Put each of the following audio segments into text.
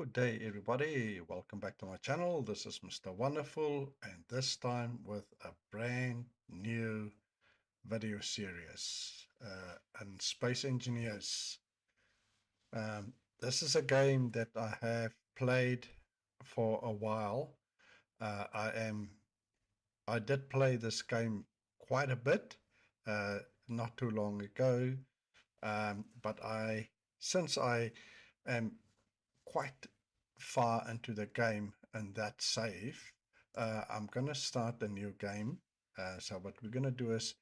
Good day, everybody. Welcome back to my channel. This is Mr. Wonderful, and this time with a brand new video series on Space Engineers. This is a game that I have played for a while. I did play this game quite a bit not too long ago, but since I am quite far into the game and that save, I'm going to start a new game. So what we're going to do is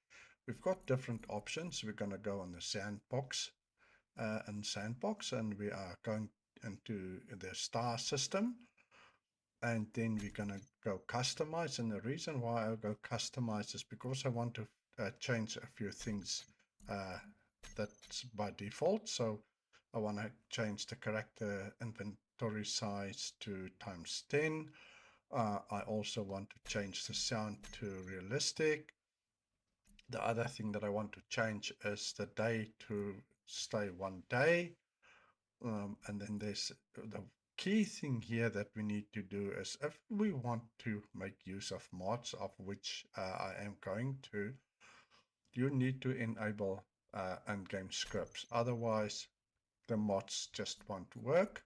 we've got different options. We're going to go on the sandbox and we are going into the star system, and then we're going to go customize. And the reason why I'll go customize is because I want to change a few things that's by default. So I want to change the character inventory size to ×10. I also want to change the sound to realistic. The other thing that I want to change is the day to stay 1 day. And then there's the key thing here that we need to do is if we want to make use of mods, of which I am going to, you need to enable in-game scripts. Otherwise, the mods just won't work.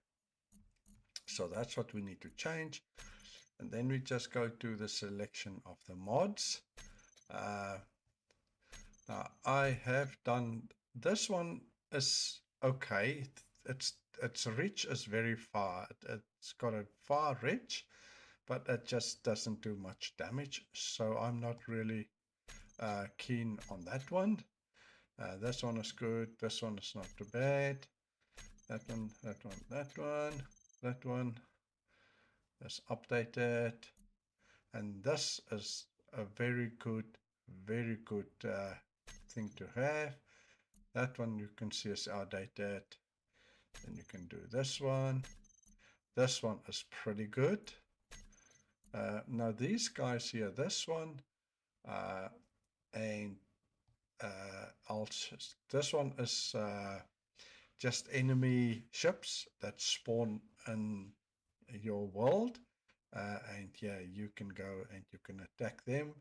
So that's what we need to change. And then we just go to the selection of the mods. Now I have done this one is okay. Its reach is very far. It's got a far reach, but it just doesn't do much damage. So I'm not really keen on that one. This one is good. This one is not too bad. That one, that one, that one, that one is updated. And this is a very good thing to have. That one you can see is outdated. Then you can do this one. This one is pretty good. Now these guys here, this one and this one is just enemy ships that spawn in your world, and yeah, you can go and you can attack them,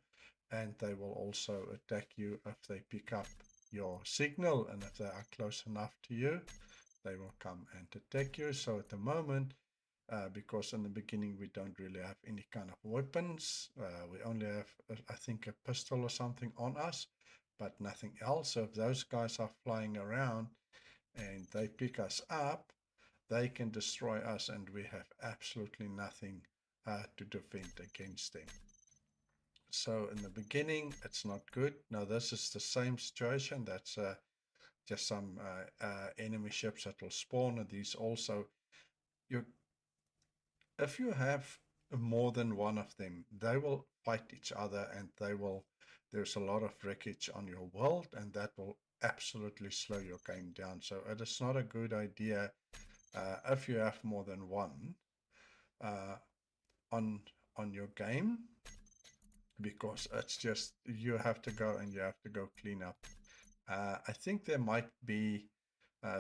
and they will also attack you if they pick up your signal, and if they are close enough to you, they will come and attack you. So at the moment, because in the beginning we don't really have any kind of weapons, we only have I think a pistol or something on us, but nothing else. So if those guys are flying around and they pick us up, they can destroy us, and we have absolutely nothing to defend against them. So in the beginning, it's not good. Now this is the same situation. That's just some enemy ships that will spawn, and these also, if you have more than one of them, they will fight each other, and there's a lot of wreckage on your world, and that will absolutely slow your game down. So it is not a good idea if you have more than one on your game, because it's just, you have to go and you have to go clean up. I think there might be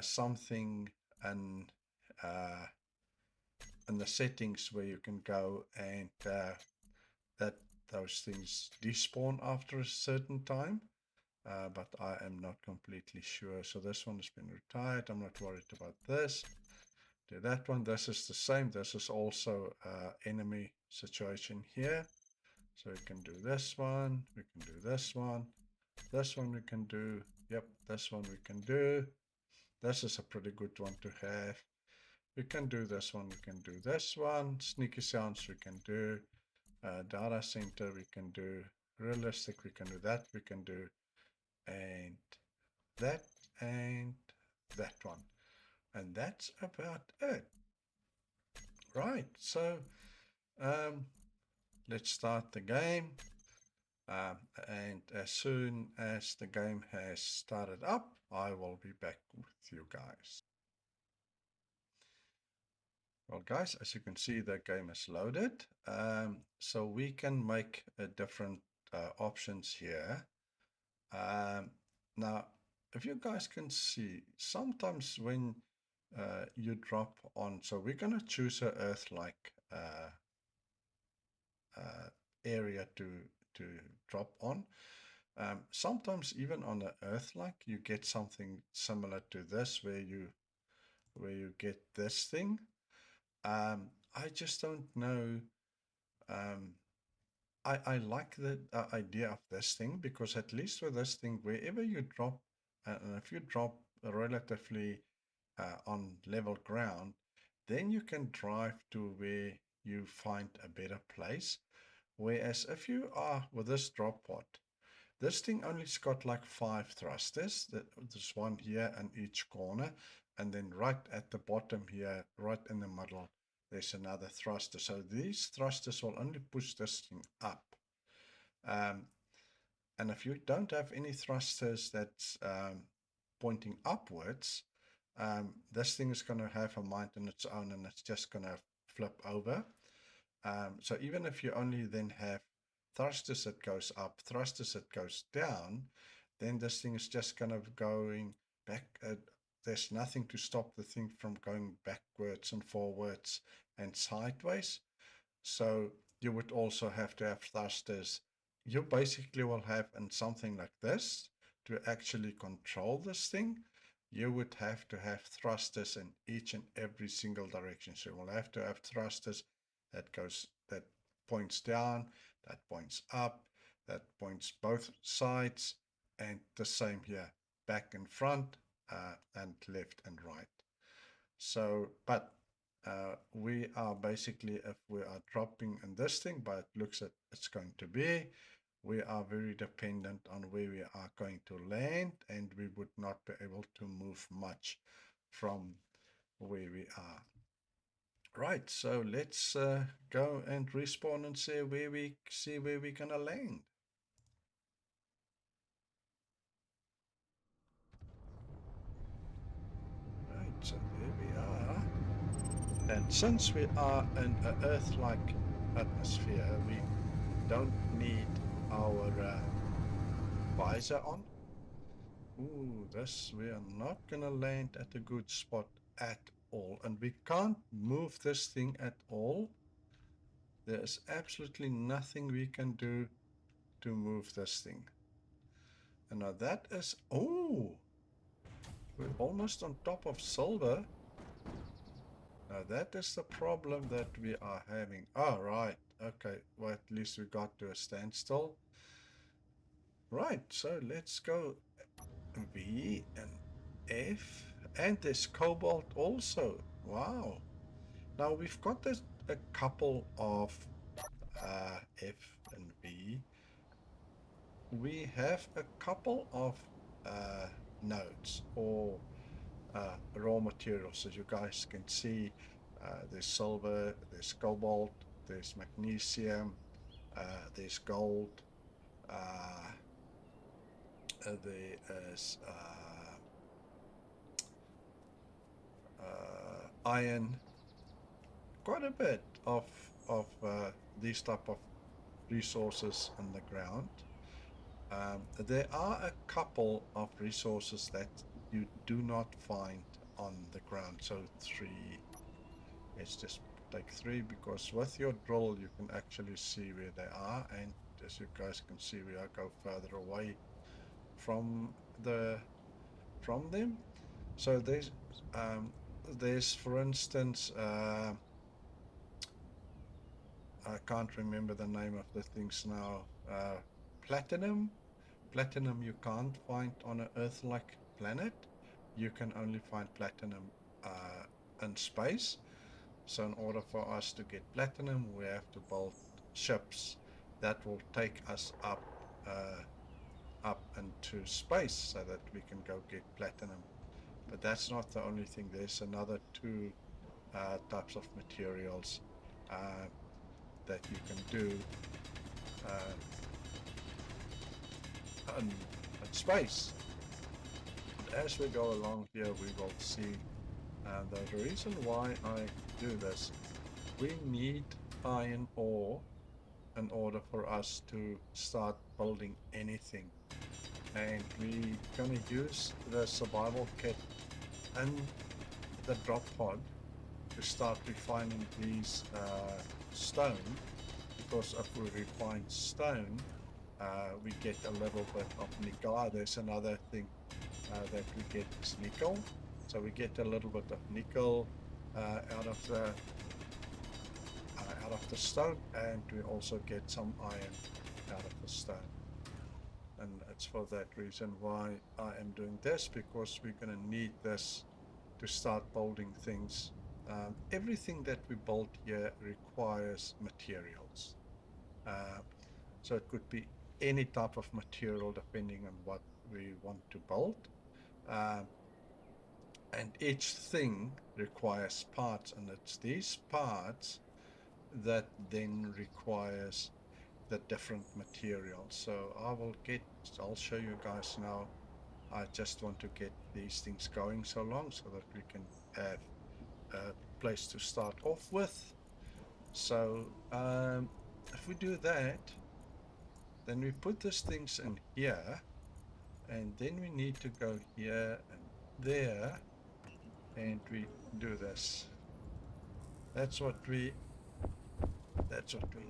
something in the settings where you can go and that those things despawn after a certain time, but I am not completely sure. So this one has been retired. I'm not worried about this. Do that one. This is the same. This is also enemy situation here. So we can do this one. We can do this one. This one we can do. Yep, this one we can do. This is a pretty good one to have. We can do this one. We can do this one. Sneaky sounds we can do. Data center we can do. Realistic we can do that. We can do and that one. And that's about it. Right, so let's start the game. And as soon as the game has started up, I will be back with you guys. Well guys, as you can see, the game is loaded. So we can make different options here. Now, if you guys can see, sometimes when you drop on. So we're going to choose a Earth-like area to drop on. Sometimes even on the Earth-like, you get something similar to this, where you get this thing. I just don't know. Um, I like the idea of this thing, because at least with this thing, wherever you drop, and if you drop relatively on level ground, then you can drive to where you find a better place. Whereas if you are with this drop pod, this thing only's got like 5 thrusters. There's one here in each corner, and then right at the bottom here, right in the middle, there's another thruster. So these thrusters will only push this thing up. And if you don't have any thrusters that's pointing upwards, this thing is going to have a mind on its own, and it's just going to flip over. So even if you only then have thrusters that goes up, thrusters that goes down, then this thing is just kind of going back. There's nothing to stop the thing from going backwards and forwards and sideways. So you would also have to have thrusters. You basically will have in something like this, to actually control this thing, you would have to have thrusters in each and every single direction. So you will have to have thrusters that points down, that points up, that points both sides, and the same here, back and front, and left and right. So, but we are basically, if we are dropping in this thing, but it looks like it's going to be, we are very dependent on where we are going to land, and we would not be able to move much from where we are. Right, so let's go and respawn and see where we're gonna land. Right, so there we are. And since we are in an Earth-like atmosphere, we don't need our visor on. Ooh, we are not gonna land at a good spot at all, and we can't move this thing at all. There is absolutely nothing we can do to move this thing. And now that is, oh, we're almost on top of silver. Now that is the problem that we are having. Oh, right. Okay, well, at least we got to a standstill. Right, so let's go V and F. And there's cobalt also. Wow. Now we've got a couple of F and V. We have a couple of nodes, or raw materials. As you guys can see, there's silver, there's cobalt, there's magnesium, there's gold, there is iron. Quite a bit of these type of resources on the ground. There are a couple of resources that you do not find on the ground. So 3, let's just take 3, because with your drill you can actually see where they are, and as you guys can see, we are go further away from them. So there's for instance, I can't remember the name of the things now. Platinum. Platinum you can't find on an Earth-like planet. You can only find platinum in space. So in order for us to get platinum, we have to build ships that will take us up into space, so that we can go get platinum. But that's not the only thing. There's another 2 types of materials that you can do in space. And as we go along here, we will see the reason why I do this. We need iron ore in order for us to start building anything, and we're gonna use the survival kit in the drop pod to start refining these stone, because if we refine stone, we get a little bit of nickel. There's another thing that we get is nickel. So we get a little bit of nickel out of the stone, and we also get some iron out of the stone. And it's for that reason why I am doing this, because we're going to need this to start building things. Everything that we build here requires materials. So it could be any type of material depending on what we want to build. And each thing requires parts, and it's these parts that then requires the different materials. So I'll show you guys now. I just want to get these things going so long so that we can have a place to start off with. So if we do that, then we put these things in here, and then we need to go here and there, and we do this. That's what we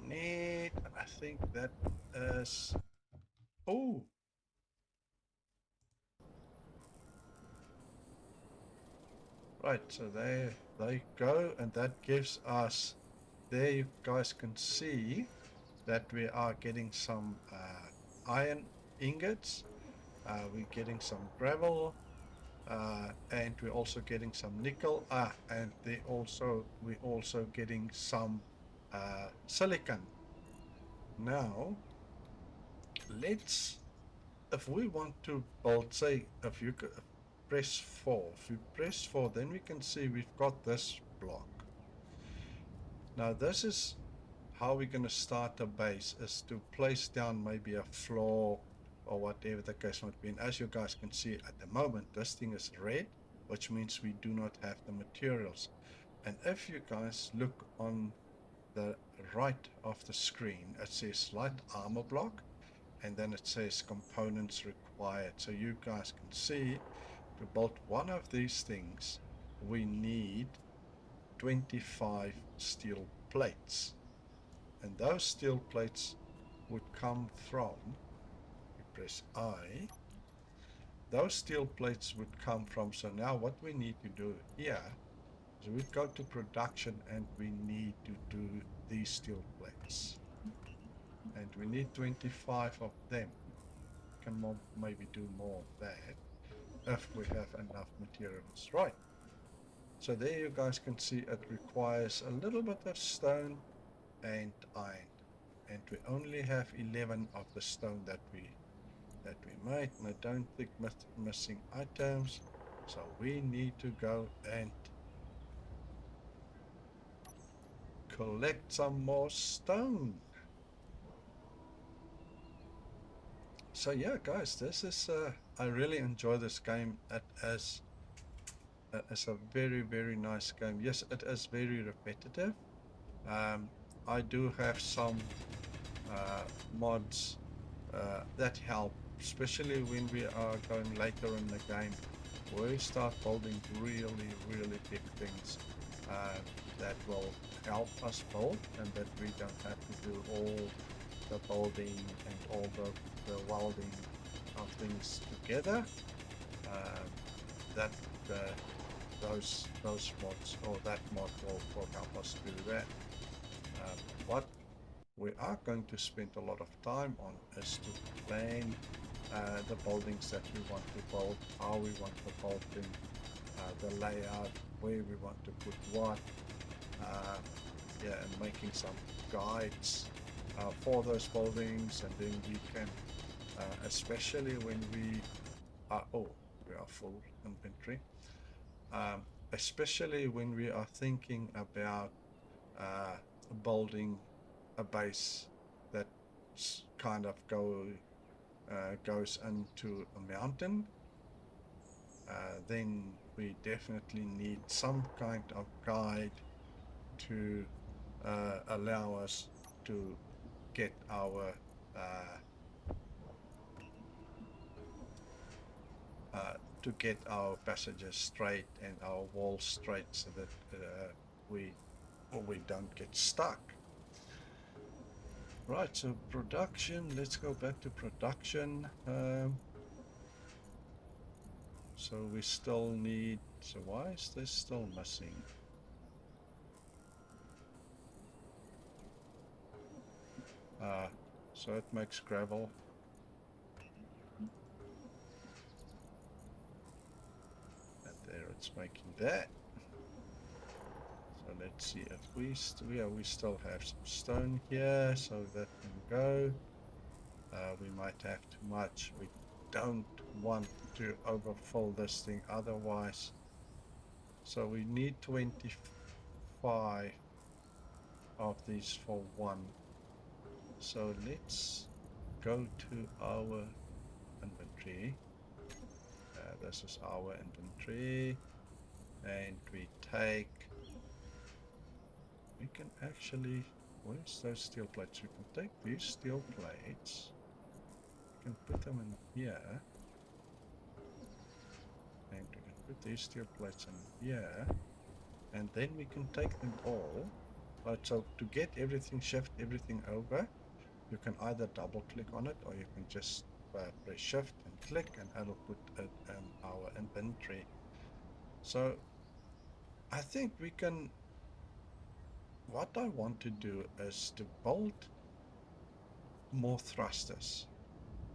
need. And I think that is, oh, right, so there they go, and that gives us, there you guys can see that we are getting some iron ingots, we're getting some gravel, and we're also getting some nickel, and we're also getting some silicon. Now if we want to build, say, if you press 4, if you press 4, then we can see we've got this block. Now this is how we're going to start a base, is to place down maybe a floor or whatever the case might be. And as you guys can see at the moment, this thing is red, which means we do not have the materials. And if you guys look on the right of the screen, it says light armor block, and then it says components required. So you guys can see, to build one of these things, we need 25 steel plates. And those steel plates would come from, you press I, those steel plates would come from, so now what we need to do here is we go to production, and we need to do these steel plates. And we need 25 of them. Can maybe do more of that if we have enough materials. Right. So there you guys can see it requires a little bit of stone and iron. And we only have 11 of the stone that we made. And I don't think missing items. So we need to go and collect some more stone. So yeah, guys, this is I really enjoy this game. It is a very, very nice game. Yes, it is very repetitive. I do have some mods that help, especially when we are going later in the game, where we start building really, really big things that will help us build, and that we don't have to do all the building and all the welding of things together. That those mods, or that mod, will help us do that. What we are going to spend a lot of time on is to plan the buildings that we want to build, how we want to build them, the layout, where we want to put what, and making some guides for those buildings. And then we can, especially when we are full inventory, especially when we are thinking about building a base that kind of goes into a mountain, then we definitely need some kind of guide to allow us to get our to get our passages straight and our walls straight so that we don't get stuck. Right, so production, let's go back to production. So we still need, so why is this still missing? So it makes gravel. And there it's making that. So let's see if we still have some stone here, so that can go. We might have too much. We don't want to overfill this thing otherwise. So we need 25 of these for one. So let's go to our inventory. This is our inventory, and we can actually, where's those steel plates? We can take these steel plates, we can put them in here, and we can put these steel plates in here, and then we can take them all. Right, so to get everything, shift everything over, you can either double click on it, or you can just press shift and click, and it'll put it in our inventory. So I think we can, what I want to do is to build more thrusters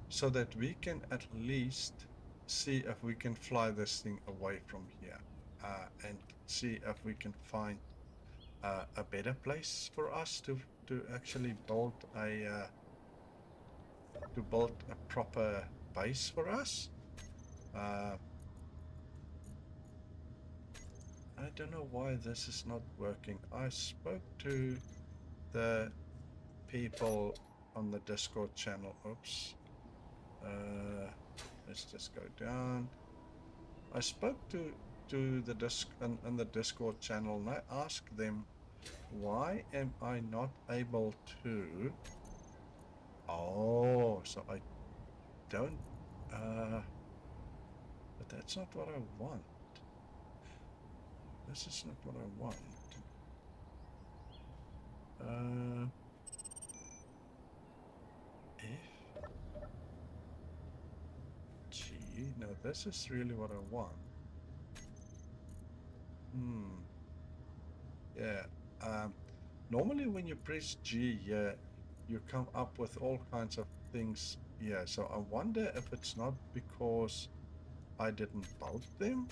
so that we can at least see if we can fly this thing away from here, and see if we can find a better place for us to actually build a proper base for us. I don't know why this is not working. I spoke to the people on the Discord channel. Oops. Let's just go down. I spoke to the Discord channel, and I asked them, why am I not able to? Oh, so I don't. But that's not what I want. This is not what I want. F G. No, this is really what I want. Yeah. Normally when you press G here, you come up with all kinds of things here. So I wonder if it's not because I didn't build them.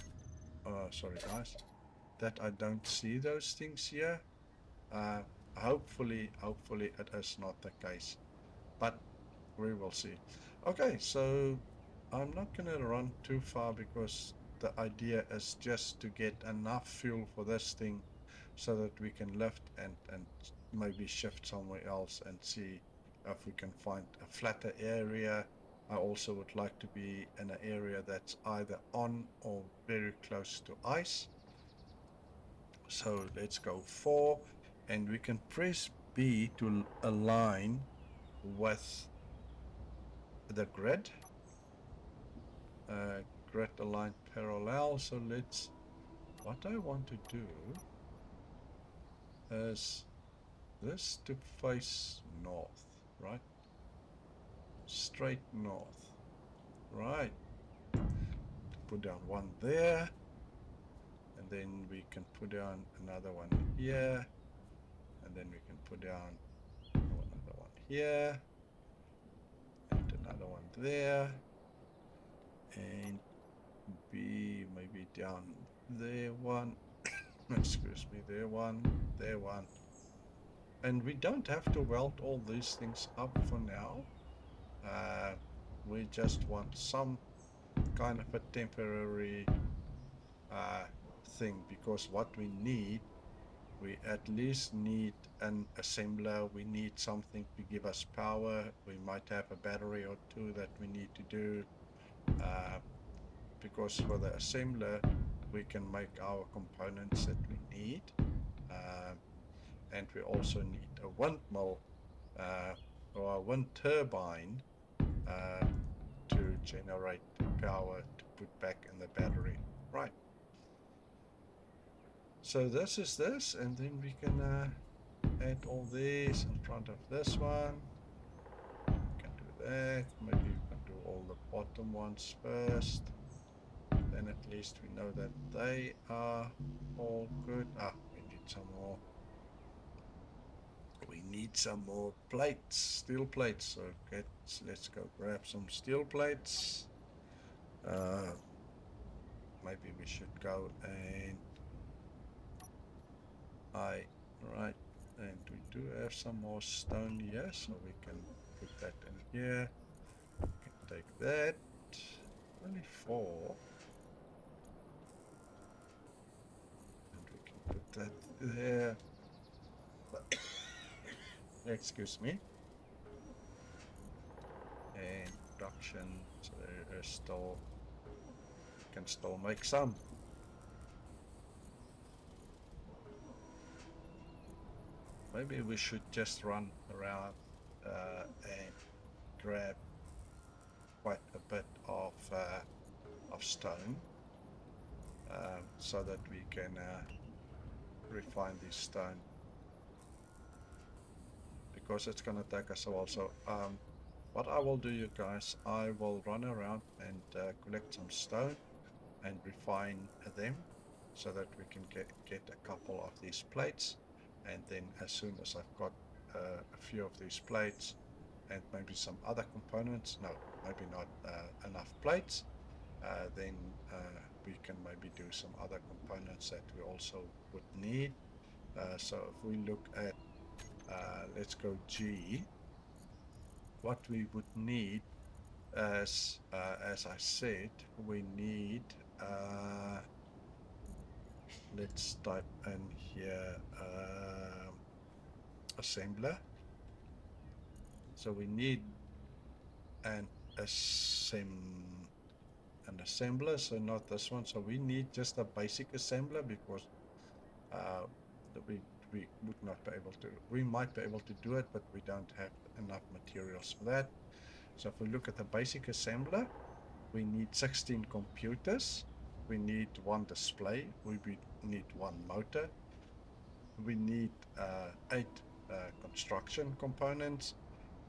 Sorry guys, that I don't see those things here. Hopefully it is not the case, but we will see. Okay, so I'm not gonna run too far because the idea is just to get enough fuel for this thing so that we can lift and maybe shift somewhere else and see if we can find a flatter area. I also would like to be in an area that's either on or very close to ice. So let's go 4, and we can press B to align with the grid. Grid align parallel. So let's, what I want to do is this to face north, right? Straight north, right? Put down one there, and then we can put down another one here, and then we can put down another one here, and another one there, and B maybe down there one, excuse me, there one, and we don't have to weld all these things up for now. We just want some kind of a temporary thing, because what we need, we at least need an assembler. We need something to give us power. We might have a battery or two that we need to do, because for the assembler we can make our components that we need, and we also need a windmill or a wind turbine to generate power to put back in the battery. Right. So this is this, and then we can add all these in front of this one. We can do that. Maybe we can do all the bottom ones first. Then at least we know that they are all good. We need some more. We need some more plates, steel plates. So let's go grab some steel plates. Maybe we should go and right, and we do have some more stone here, so we can put that in here. We can take that. Only 4. And we can put that there. Excuse me. And production, so there is still, can still make some. Maybe we should just run around and grab quite a bit of stone, so that we can refine this stone, because it's going to take us a while. So what I will do, you guys, I will run around and collect some stone and refine them so that we can get a couple of these plates. And then as soon as I've got a few of these plates and maybe some other components, no, maybe not enough plates, then we can maybe do some other components that we also would need. So if we look at, let's go G, what we would need, as I said, we need, let's type in here, assembler. So we need an assembler, so not this one. So we need just a basic assembler, because we would not be able to, we might be able to do it, but we don't have enough materials for that. So if we look at the basic assembler, we need 16 computers, we need 1 display, we need 1 motor, we need 8 construction components,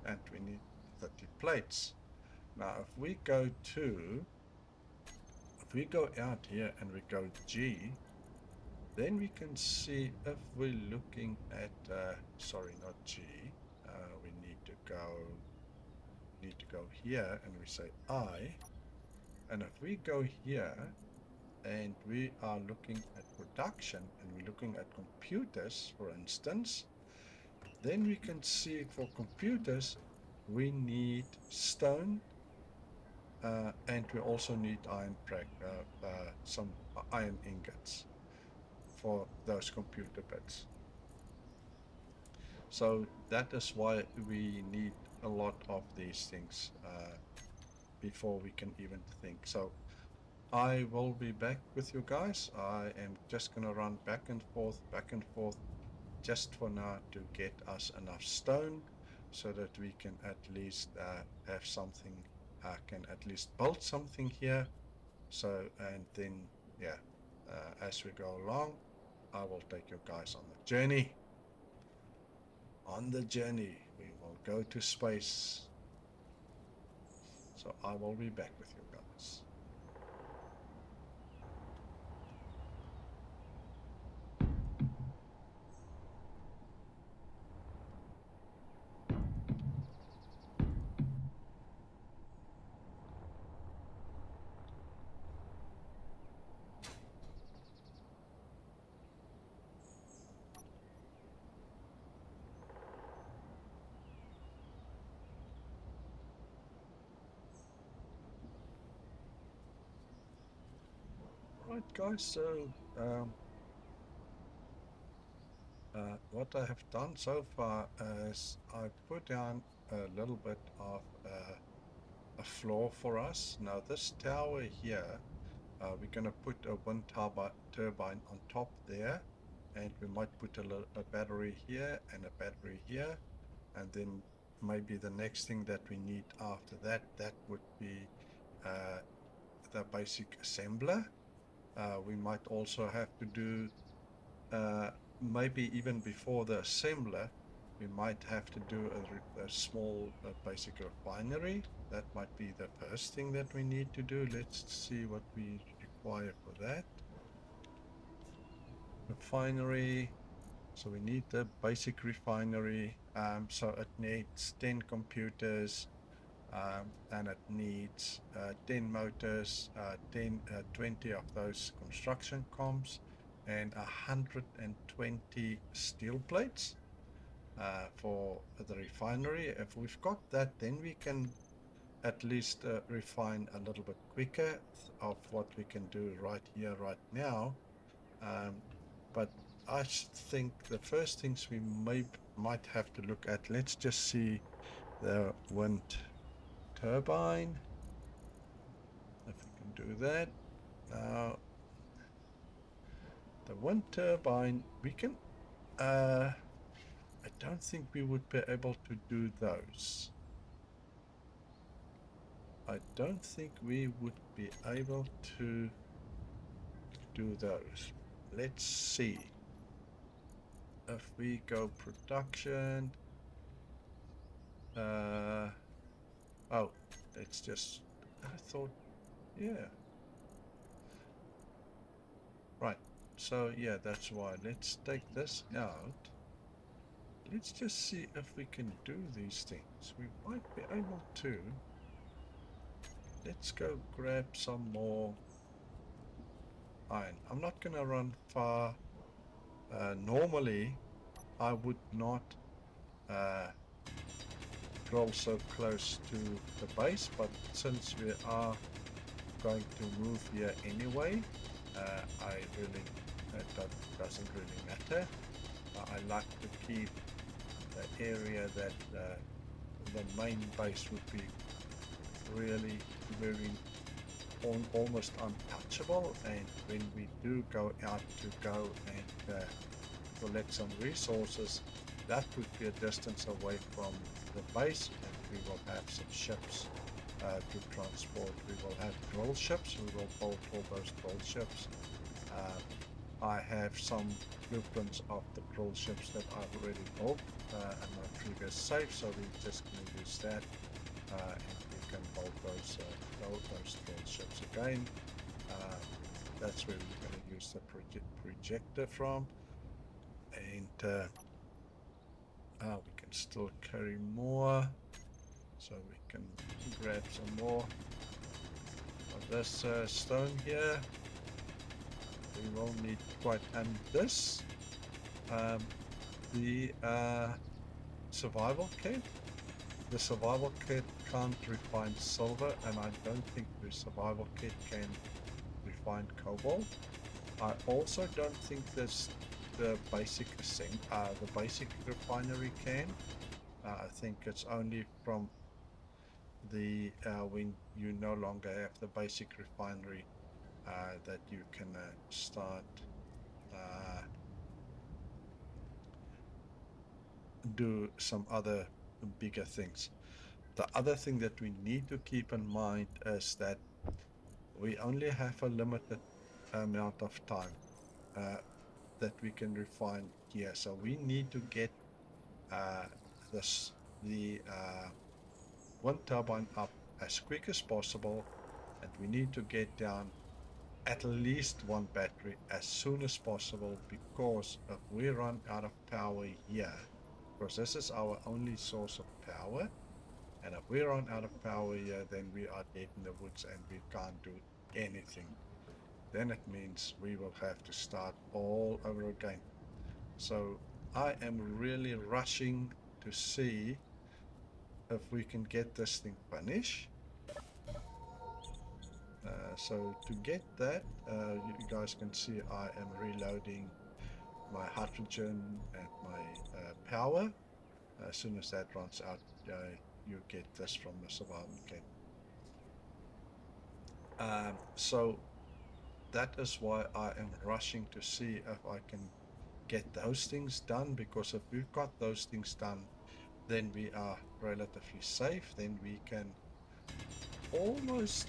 and we need 30 plates. Now if we go out here and we go G, then we can see, if we're looking at, sorry, not G, we need to go here and we say I, and if we go here and we are looking at production and we're looking at computers, for instance, then we can see for computers we need stone, and we also need some iron ingots for those computer bits. So that is why we need a lot of these things before we can even think. So I will be back with you guys. I am just going to run back and forth just for now to get us enough stone so that we can at least have something, can at least build something here. So, and then, yeah, as we go along, I will take you guys on the journey. On the journey, we will go to space. So I will be back with you guys. Right, guys, so what I have done so far is I put down a little bit of a floor for us. Now this tower here, we're going to put a wind turbine on top there, and we might put a battery here and a battery here, and then maybe the next thing that we need after that would be the basic assembler. We might also have to do, maybe even before the assembler, we might have to do a small basic refinery. That might be the first thing that we need to do. Let's see what we require for that. Refinery. So we need the basic refinery. So it needs 10 computers, and it needs 10 motors, 20 of those construction comps, and 120 steel plates for the refinery. If we've got that, then we can at least refine a little bit quicker of what we can do right here, right now. But I think the first things we might have to look at, let's just see the wind turbine, if we can do that. Now, the wind turbine, we can, I don't think we would be able to do those. I don't think we would be able to do those. Let's see. If we go production, oh, it's just, I thought, yeah. Right, so yeah, that's why. Let's take this out. Let's just see if we can do these things. We might be able to. Let's go grab some more iron. I'm not gonna run far. Normally, I would not drill so close to the base, but since we are going to move here anyway, I really, doesn't really matter. I like to keep the area that the main base would be really very almost untouchable, and when we do go out to go and collect some resources, that would be a distance away from the base, and we will have some ships to transport. We will have drill ships. We will build all those drill ships. I have some blueprints of the drill ships that I've already built in my previous save, so we're just going to use that, and we can build those drill ships again. That's where we're going to use the projector from, and we can still carry more, so we can grab some more of this stone here. We will need quite, and this the survival kit. The survival kit can't refine silver, and I don't think the survival kit can refine cobalt. I also don't think this the basic refinery can. I think it's only from the when you no longer have the basic refinery that you can start do some other bigger things. The other thing that we need to keep in mind is that we only have a limited amount of time that we can refine here. So we need to get the wind turbine up as quick as possible, and we need to get down at least one battery as soon as possible, because if we run out of power here, because this is our only source of power, and if we run out of power here, then we are dead in the woods and we can't do anything. Then it means we will have to start all over again. So I am really rushing to see if we can get this thing finished. So to get that, you guys can see I am reloading my hydrogen and my power. As soon as that runs out, you get this from the survival kit. So that is why I am rushing to see if I can get those things done, because if we've got those things done, then we are relatively safe. Then we can almost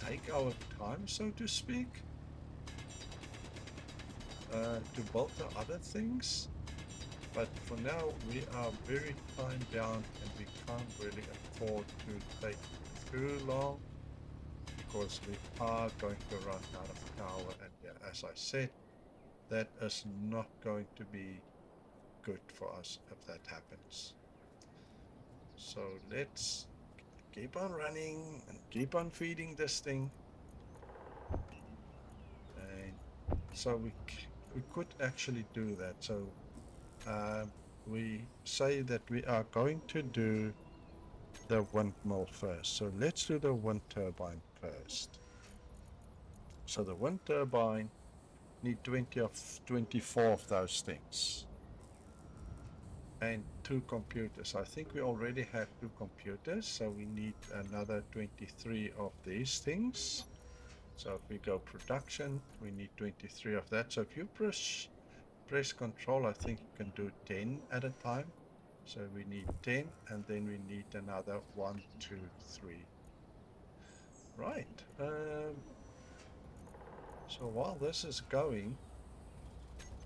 take our time, so to speak, to build the other things. But for now, we are very time bound and we can't really afford to take too long because we are going to run out of power. And yeah, as I said, that is not going to be good for us if that happens. So let's keep on running and keep on feeding this thing. And so we could actually do that. So we say that we are going to do the windmill first. So let's do the wind turbine first. So the wind turbine need 24 of those things. And 2 computers. I think we already have 2 computers, so we need another 23 of these things. So if we go production, we need 23 of that. So if you press control, I think you can do 10 at a time. So we need 10, and then we need another 1, 2, 3. Right. So while this is going,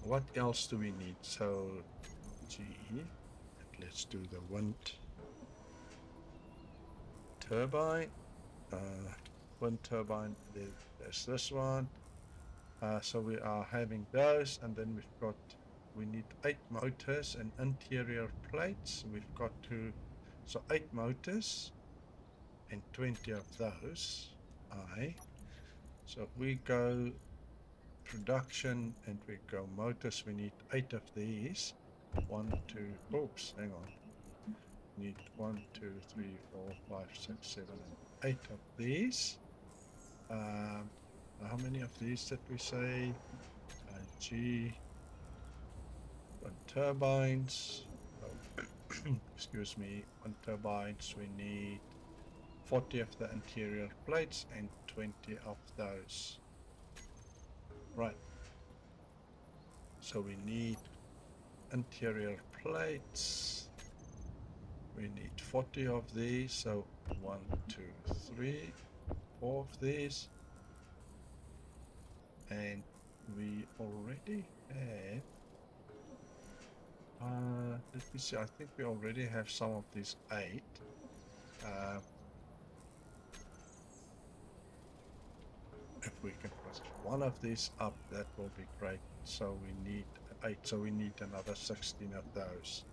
what else do we need? So G, let's do the wind turbine. Wind turbine, there's this one. So we are having those, and then we need 8 motors and interior plates. We've got so 8 motors and 20 of those. So if we go production and we go motors, we need 8 of these. 1, 2, oops, hang on. Need 1, 2, 3, 4, 5, 6, 7, and 8 of these. How many of these did we say? G, 1 turbines. Oh, excuse me, 1 turbines. We need 40 of the interior plates and 20 of those. Right. So we need interior plates. We need 40 of these. So 1, 2, 3, 4 of these. And we already have, let me see, I think we already have some of these 8. If we can put one of these up, that will be great. So we need 8, so we need another 16 of those.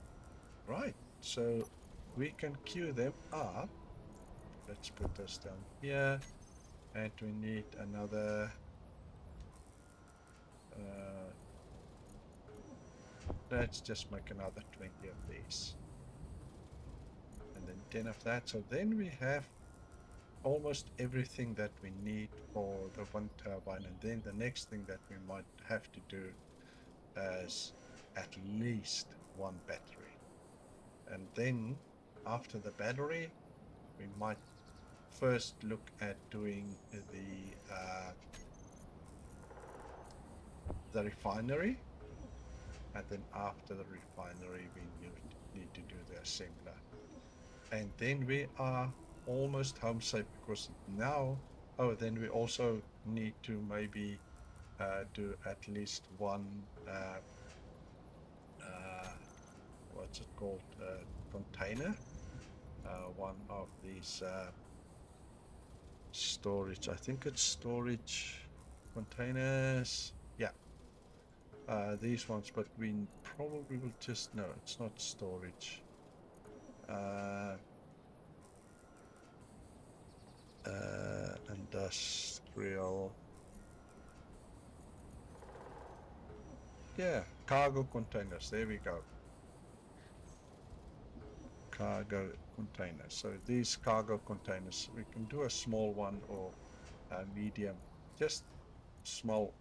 Right, so we can queue them up. Let's put this down here. And we need another, let's just make another 20 of these. And then 10 of that. So then we have almost everything that we need for the wind turbine. And then the next thing that we might have to do is at least 1 battery. And then after the battery, we might first look at doing the refinery, and then after the refinery we need to do the assembler. And then we are almost home safe, because now, then we also need to maybe do at least 1 what's it called, container, 1 of these storage, I think it's storage containers, yeah, these ones, but we probably will just, no, it's not storage, industrial, yeah, cargo containers, there we go, cargo containers. So these cargo containers, we can do a small one or a medium, just small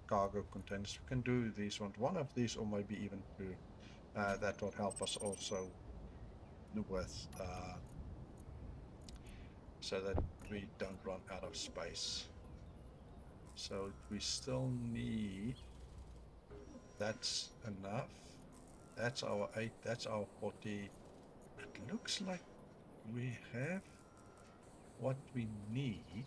cargo containers. We can do these ones, 1 of these, or maybe even 2. That will help us also with so that we don't run out of space. So we still need, that's enough, that's our 8, that's our 40. It looks like we have what we need.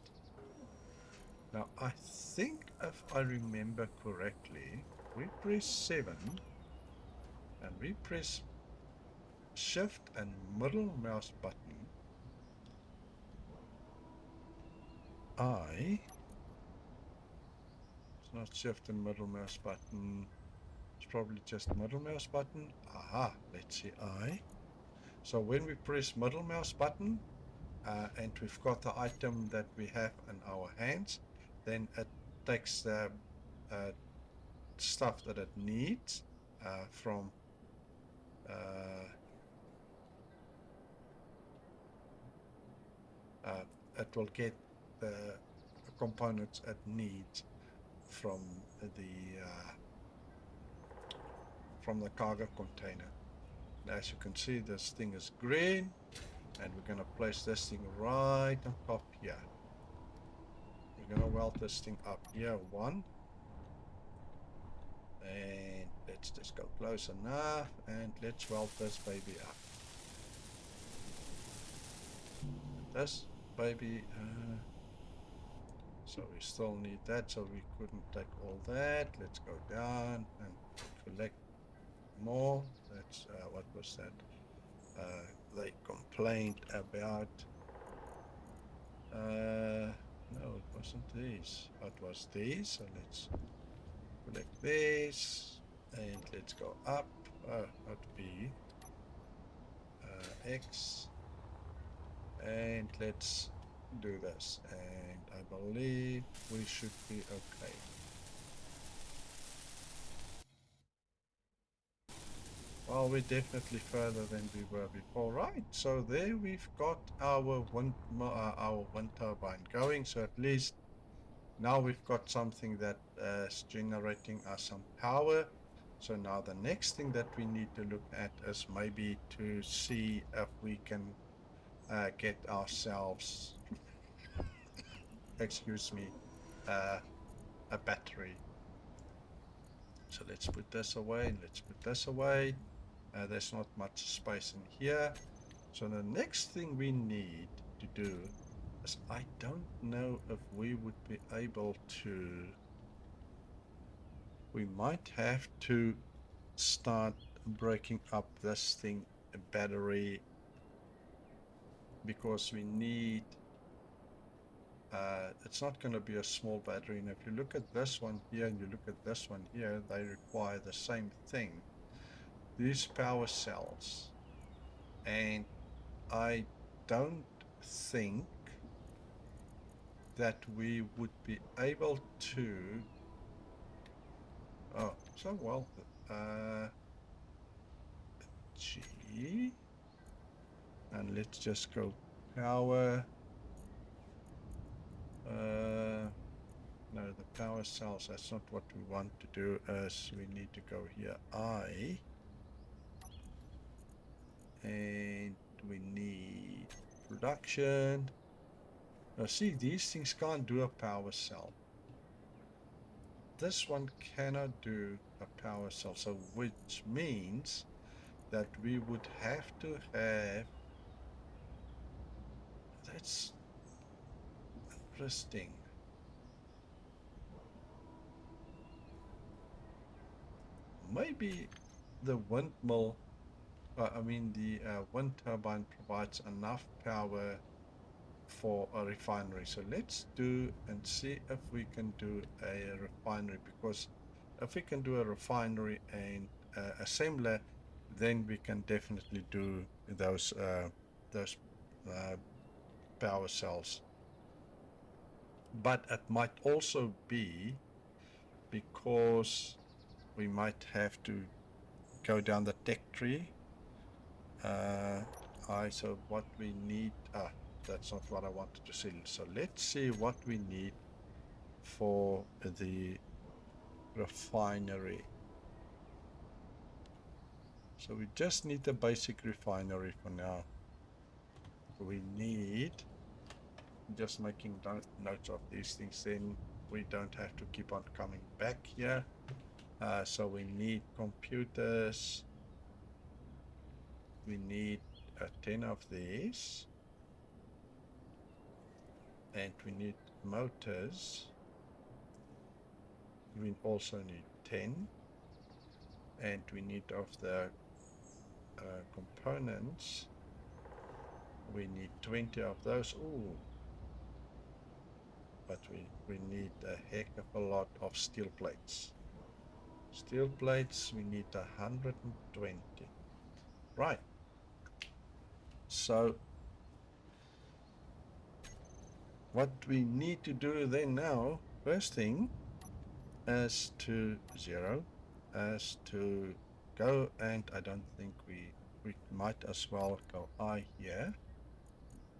Now, I think if I remember correctly, we press 7 and we press shift and middle mouse button. It's not shift and middle mouse button. It's probably just middle mouse button. Aha, let's see So when we press middle mouse button, and we've got the item that we have in our hands, then it takes the stuff that it needs from it will get the components it needs from the cargo container. And as you can see, this thing is green, and we're going to place this thing right on top here. We're going to weld this thing up here, one. And let's just go close enough, and let's weld this baby up. This baby, so we still need that, so we couldn't take all that. Let's go down and collect more. That's what was that? They complained about no, it wasn't these. It was these. So let's collect these, and let's go up. Not B, X, and let's do this, and I believe we should be okay. Well, we're definitely further than we were before, right? So there we've got our wind turbine going. So at least now we've got something that is generating us some power. So now the next thing that we need to look at is maybe to see if we can get ourselves, excuse me, a battery. So let's put this away and let's put this away. There's not much space in here. So the next thing we need to do is, I don't know if we would be able to, we might have to start breaking up this thing, a battery, because we need, it's not going to be a small battery. And if you look at this one here and you look at this one here, they require the same thing. These power cells, and I don't think that we would be able to, oh, so well, G, and let's just go power, no, the power cells, that's not what we want to do, as we need to go here, I, and we need production. Now see, these things can't do a power cell. This one cannot do a power cell, so which means that we would have to have, that's interesting. Maybe the windmill, the wind turbine provides enough power for a refinery. So let's do and see if we can do a refinery, because if we can do a refinery and assembler, then we can definitely do those power cells. But it might also be because we might have to go down the tech tree. So what we need, that's not what I wanted to see. So let's see what we need for the refinery. So we just need the basic refinery for now. We need, just making notes of these things, then we don't have to keep on coming back here. So we need computers. We need 10 of these. And we need motors. we also need 10, and we need of the components, we need 20 of those. Ooh, but we need a heck of a lot of steel plates. Steel plates, we need 120. Right. So what we need to do then now, first thing, is to go, and I don't think we might as well go I here,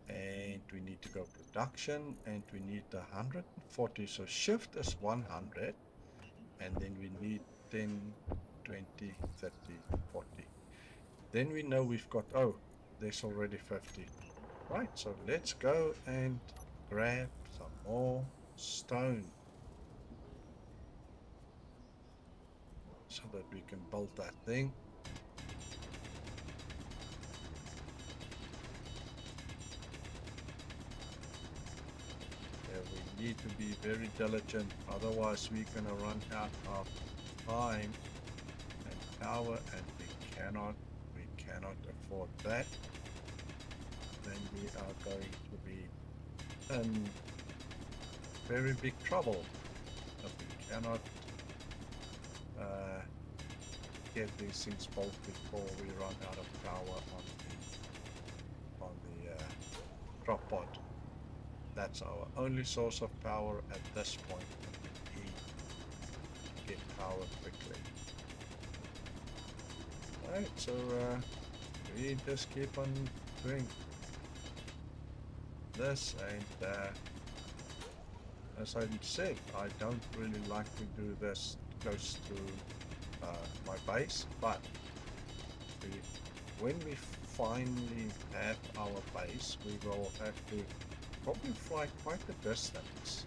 and we need to go production, and we need 140. So shift is 100, and then we need 10, 20, 30, 40. Then we know we've got, oh, there's already 50. Right, so let's go and grab some more stone so that we can build that thing. Yeah, we need to be very diligent, otherwise we're gonna run out of time and power, and we cannot afford that. Then we are going to be in very big trouble if we cannot get these things built before we run out of power on the drop pod. That's our only source of power at this point, and we need to get power quickly. Alright, so we just keep on doing this, and as I said, I don't really like to do this close to my base, but when we finally have our base, we will have to probably fly quite a distance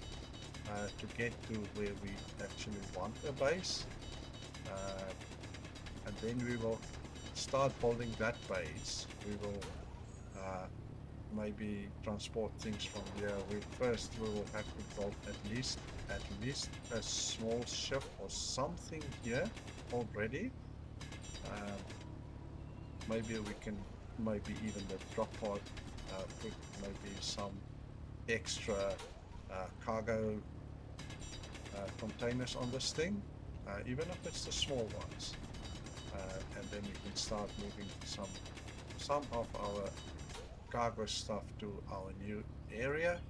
to get to where we actually want a base, and then we will start building that base. We will maybe transport things from here. We will have to build at least a small ship or something here already. Maybe we can, maybe even the drop pod, put maybe some extra cargo containers on this thing, even if it's the small ones, and then we can start moving some of our cargo stuff to our new area.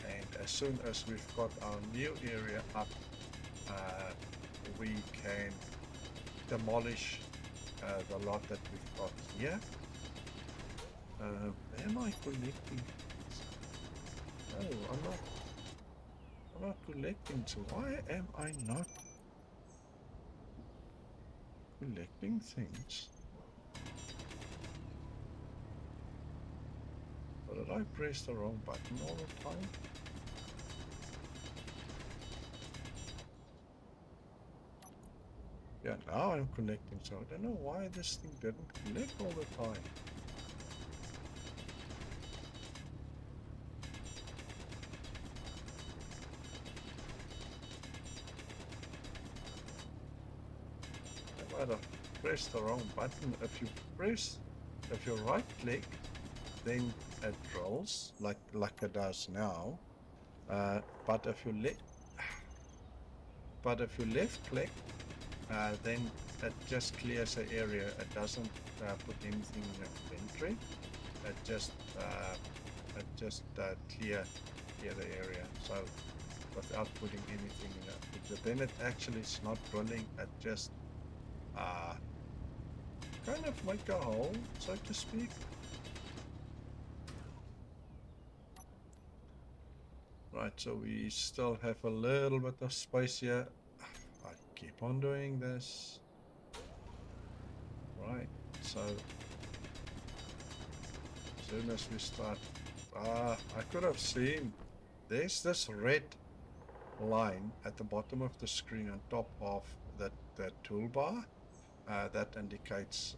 And as soon as we've got our new area up, we can demolish the lot that we've got here. Am I collecting? No, I'm not collecting. So why am I not collecting things? Or did I press the wrong button all the time? Yeah, now I'm connecting, so I don't know why this thing didn't connect all the time. I might have pressed the wrong button. If you right click, then it rolls like it does now. But if you left click, then it just clears the area. It doesn't put anything in the inventory. It just clear the area. So without putting anything in it, then it actually is not drilling. It just kind of make a hole, so to speak. Right, so we still have a little bit of space here. I keep on doing this. Right, so as soon as we start, I could have seen there's this red line at the bottom of the screen on top of that toolbar that indicates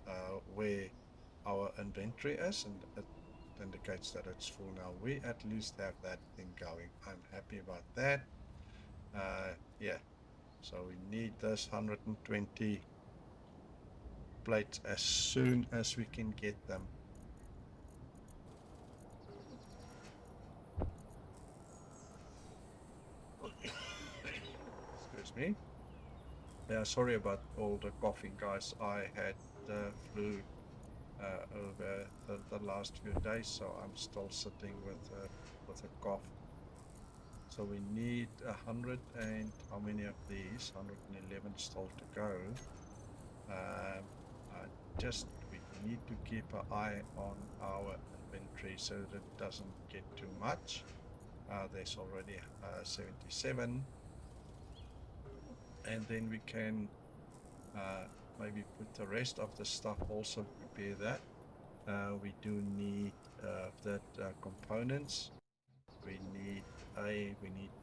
where our inventory is, and it indicates that it's full now. We at least have that thing going. I'm happy about that. Yeah, So we need this 120 plates as soon as we can get them. Excuse me. Yeah, sorry about all the coughing, guys. I had the flu over the last few days, so I'm still sitting with a cough. So we need 100, and how many of these? 111 still to go. We need to keep an eye on our inventory so that it doesn't get too much. There's already 77, and then we can maybe put the rest of the stuff, also prepare that. We do need that components. We need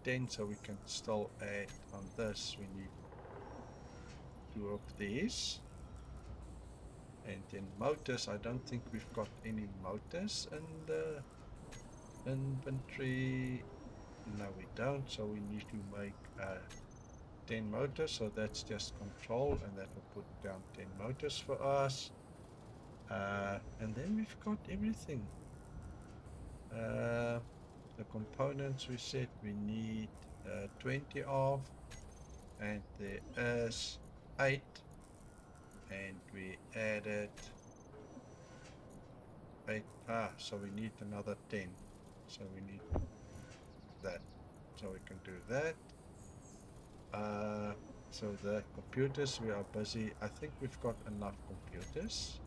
10, so we can still add on this. We need 2 of these. And then motors, I don't think we've got any motors in the inventory. No, we don't, so we need to make 10 motors, so that's just control, and that will put down 10 motors for us. And then we've got everything. The components we said we need 20 of, and there is 8, and we added 8. So we need another 10, so we need that, so we can do that. So the computers, we are busy. I think we've got enough computers,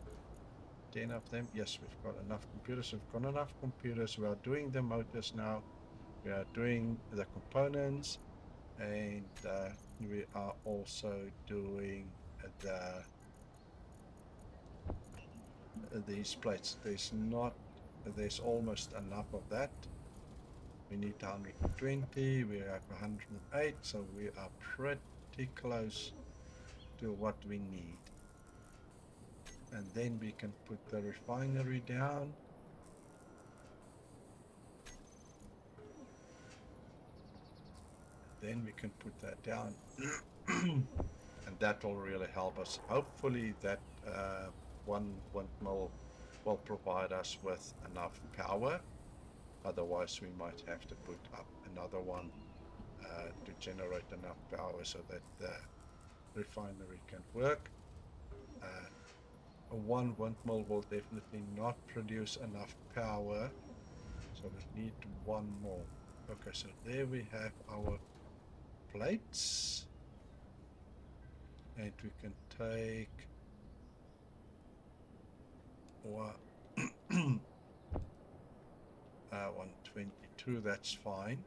10 of them. Yes, we've got enough computers. We've got enough computers. We are doing the motors now. We are doing the components, and we are also doing these plates. There's almost enough of that. We need 120. We have 108, so we are pretty close to what we need. And then we can put the refinery down. Then we can put that down. And that will really help us. Hopefully that one windmill will provide us with enough power. Otherwise we might have to put up another one to generate enough power so that the refinery can work. One windmill will definitely not produce enough power, so we need one more. Okay, so there we have our plates, and we can take 122, that's fine.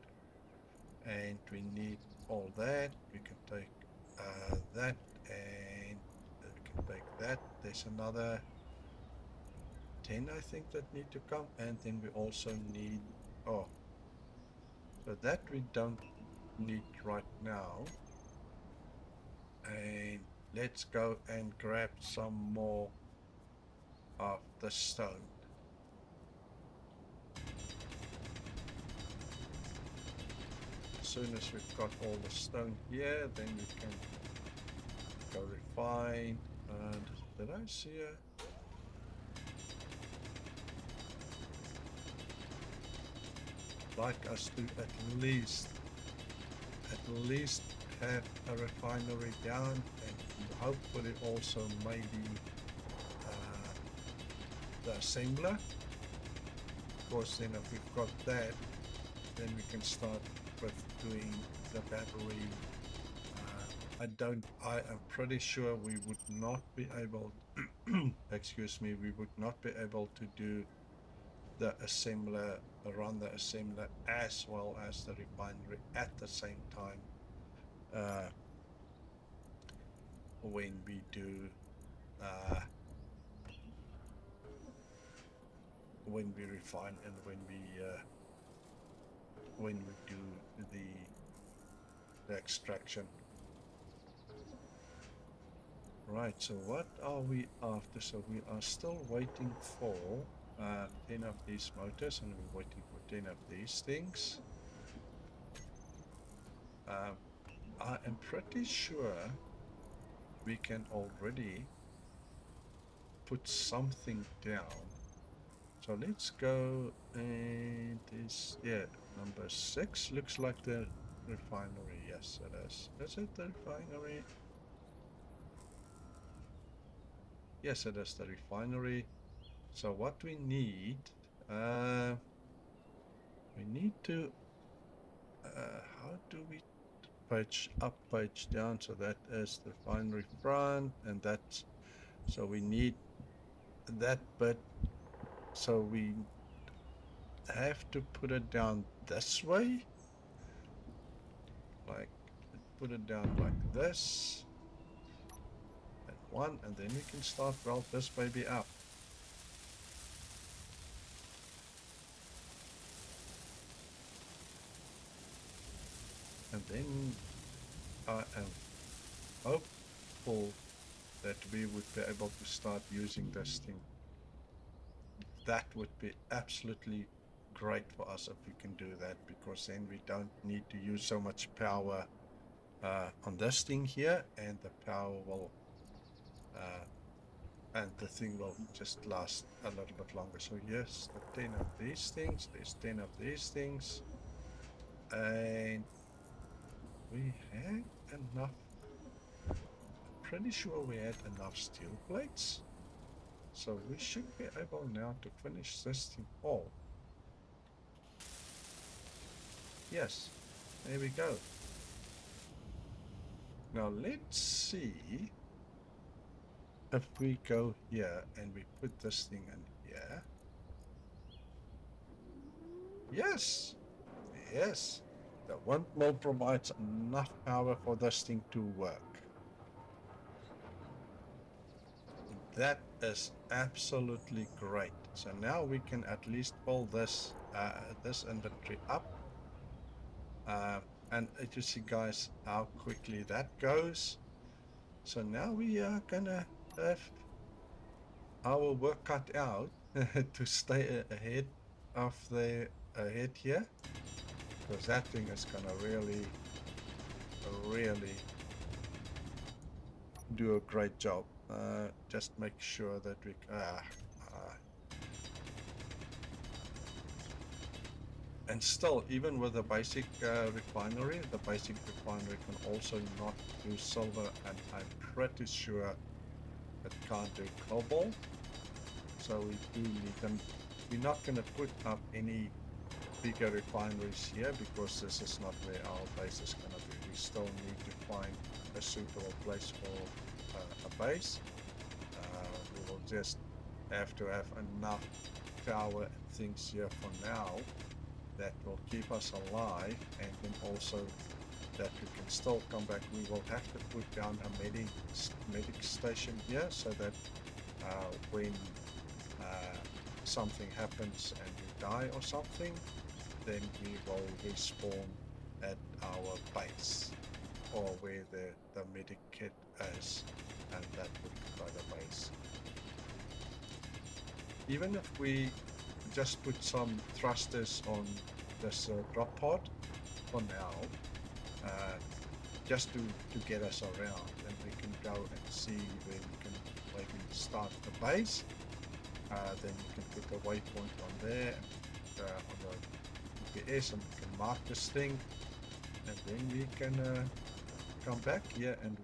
And we need all that. We can take that, and we can take that. There's another 10, I think, that need to come. And then we also need, so that we don't need right now. And let's go and grab some more of the stone. As soon as we've got all the stone here, then we can go refine. And did I see a... like us to at least have a refinery down, and hopefully also maybe the assembler. Of course, then if we've got that, then we can start with doing the battery. I am pretty sure we would not be able excuse me, we would not be able to do the assembler, run the assembler as well as the refinery at the same time when we do when we refine and when we do the extraction. Right, so what are we after? So we are still waiting for 10 of these motors, and we're waiting for 10 of these things. I am pretty sure we can already put something down. So let's go, and this, yeah, number 6 looks like the refinery. Yes, it is. Is it the refinery? Yes, it is the refinery. So what we need to, how do we page up, page down? So that is the refinery front, and that's, so we need that bit. So we have to put it down this way, like put it down like this, and one, and then we can start weld this baby up. And then I am hopeful that we would be able to start using this thing. That would be absolutely great for us if we can do that, because then we don't need to use so much power on this thing here, and the power will and the thing will just last a little bit longer. So yes, the 10 of these things, there's 10 of these things, and we had enough. I'm pretty sure we had enough steel plates, so we should be able now to finish this thing all. Yes, there we go. Now let's see if we go here and we put this thing in here. Yes, yes, the windmill provides enough power for this thing to work. That is absolutely great. So now we can at least pull this this inventory up, and you see, guys, how quickly that goes. So now we are gonna have our work cut out to stay ahead of the ahead here, because that thing is gonna really do a great job. Just make sure that we and still, even with the basic refinery, the basic refinery can also not do silver, and I'm pretty sure it can't do cobalt. So we do need them. We're not going to put up any bigger refineries here, because this is not where our base is going to be. We still need to find a suitable place for a base. We will just have to have enough power and things here for now that will keep us alive, and then also that we can still come back. We will have to put down a medic station here, so that when something happens and we die or something, then we will respawn at our base, or where the medic kit is, and that would be by the base. Even if we just put some thrusters on this drop pod for now, just to get us around, and we can go and see where we can maybe start the base. Then you can put a waypoint on there, and on the GPS, and we can mark this thing, and then we can come back here, and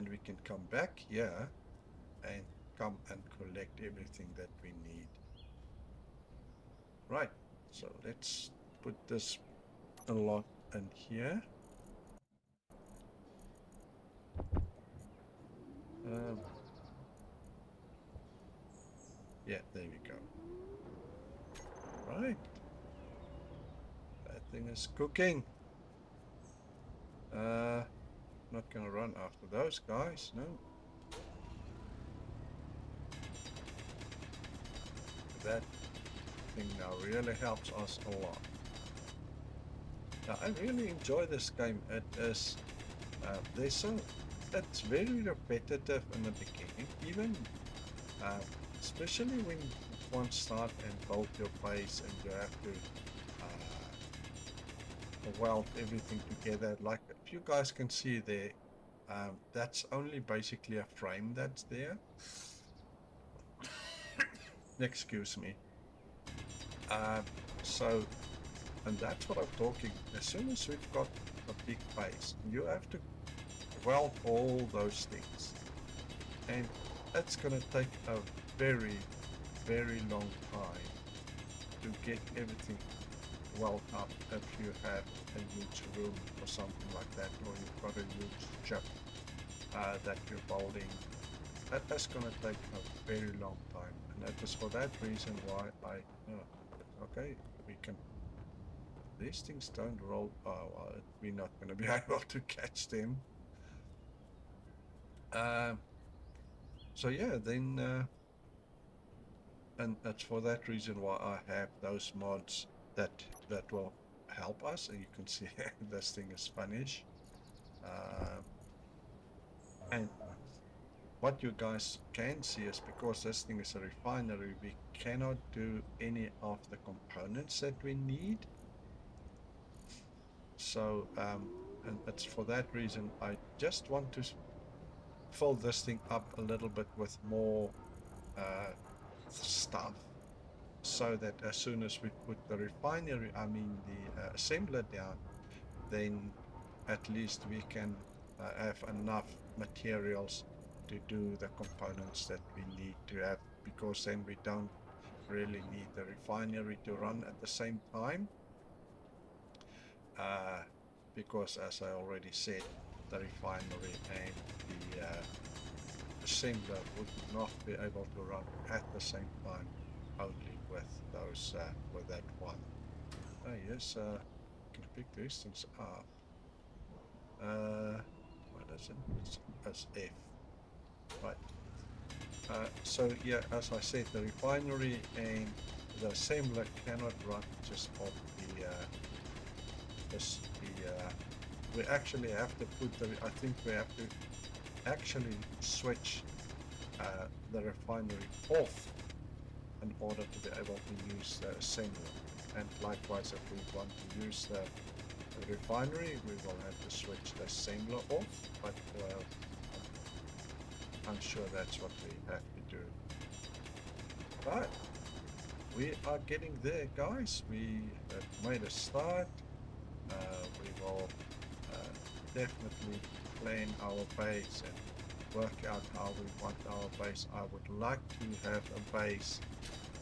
we can come back here and come and collect everything that we need. Right, so let's put this a lot in here. Yeah, there we go. Right, that thing is cooking. Not gonna run after those guys, no. That thing now really helps us a lot. Now, I really enjoy this game. It is, it's very repetitive in the beginning, even, especially when you want to start and build your base, and you have to weld everything together. Like if you guys can see there, that's only basically a frame that's there. Excuse me. So, and that's what I'm talking. As soon as we've got a big base, you have to weld all those things. And that's going to take a very, very long time to get everything well up if you have a huge room or something like that, or you've got a huge chip that you're building. That's going to take a very long time, and that is for that reason why okay, we can, these things don't roll, well, we're not going to be able to catch them. So yeah, then and that's for that reason why I have those mods that will help us. And you can see this thing is Spanish. And what you guys can see is because this thing is a refinery, we cannot do any of the components that we need. So and it's for that reason I just want to fill this thing up a little bit with more stuff, so that as soon as we put the refinery, I mean the assembler down, then at least we can have enough materials to do the components that we need to have, because then we don't really need the refinery to run at the same time, because as I already said, the refinery and the assembler would not be able to run at the same time, only with those with that one. Oh yes, can pick these things up. What is it? It's F. Right. So yeah, as I said, the refinery and the assembler cannot run just off the we actually have to put the, I think we have to actually switch the refinery off in order to be able to use the assembler. And likewise, if we want to use the refinery, we will have to switch the assembler off, but I'm sure that's what we have to do. But we are getting there, guys. We have made a start. We will definitely plan our base and work out how we want our base. I would like to have a base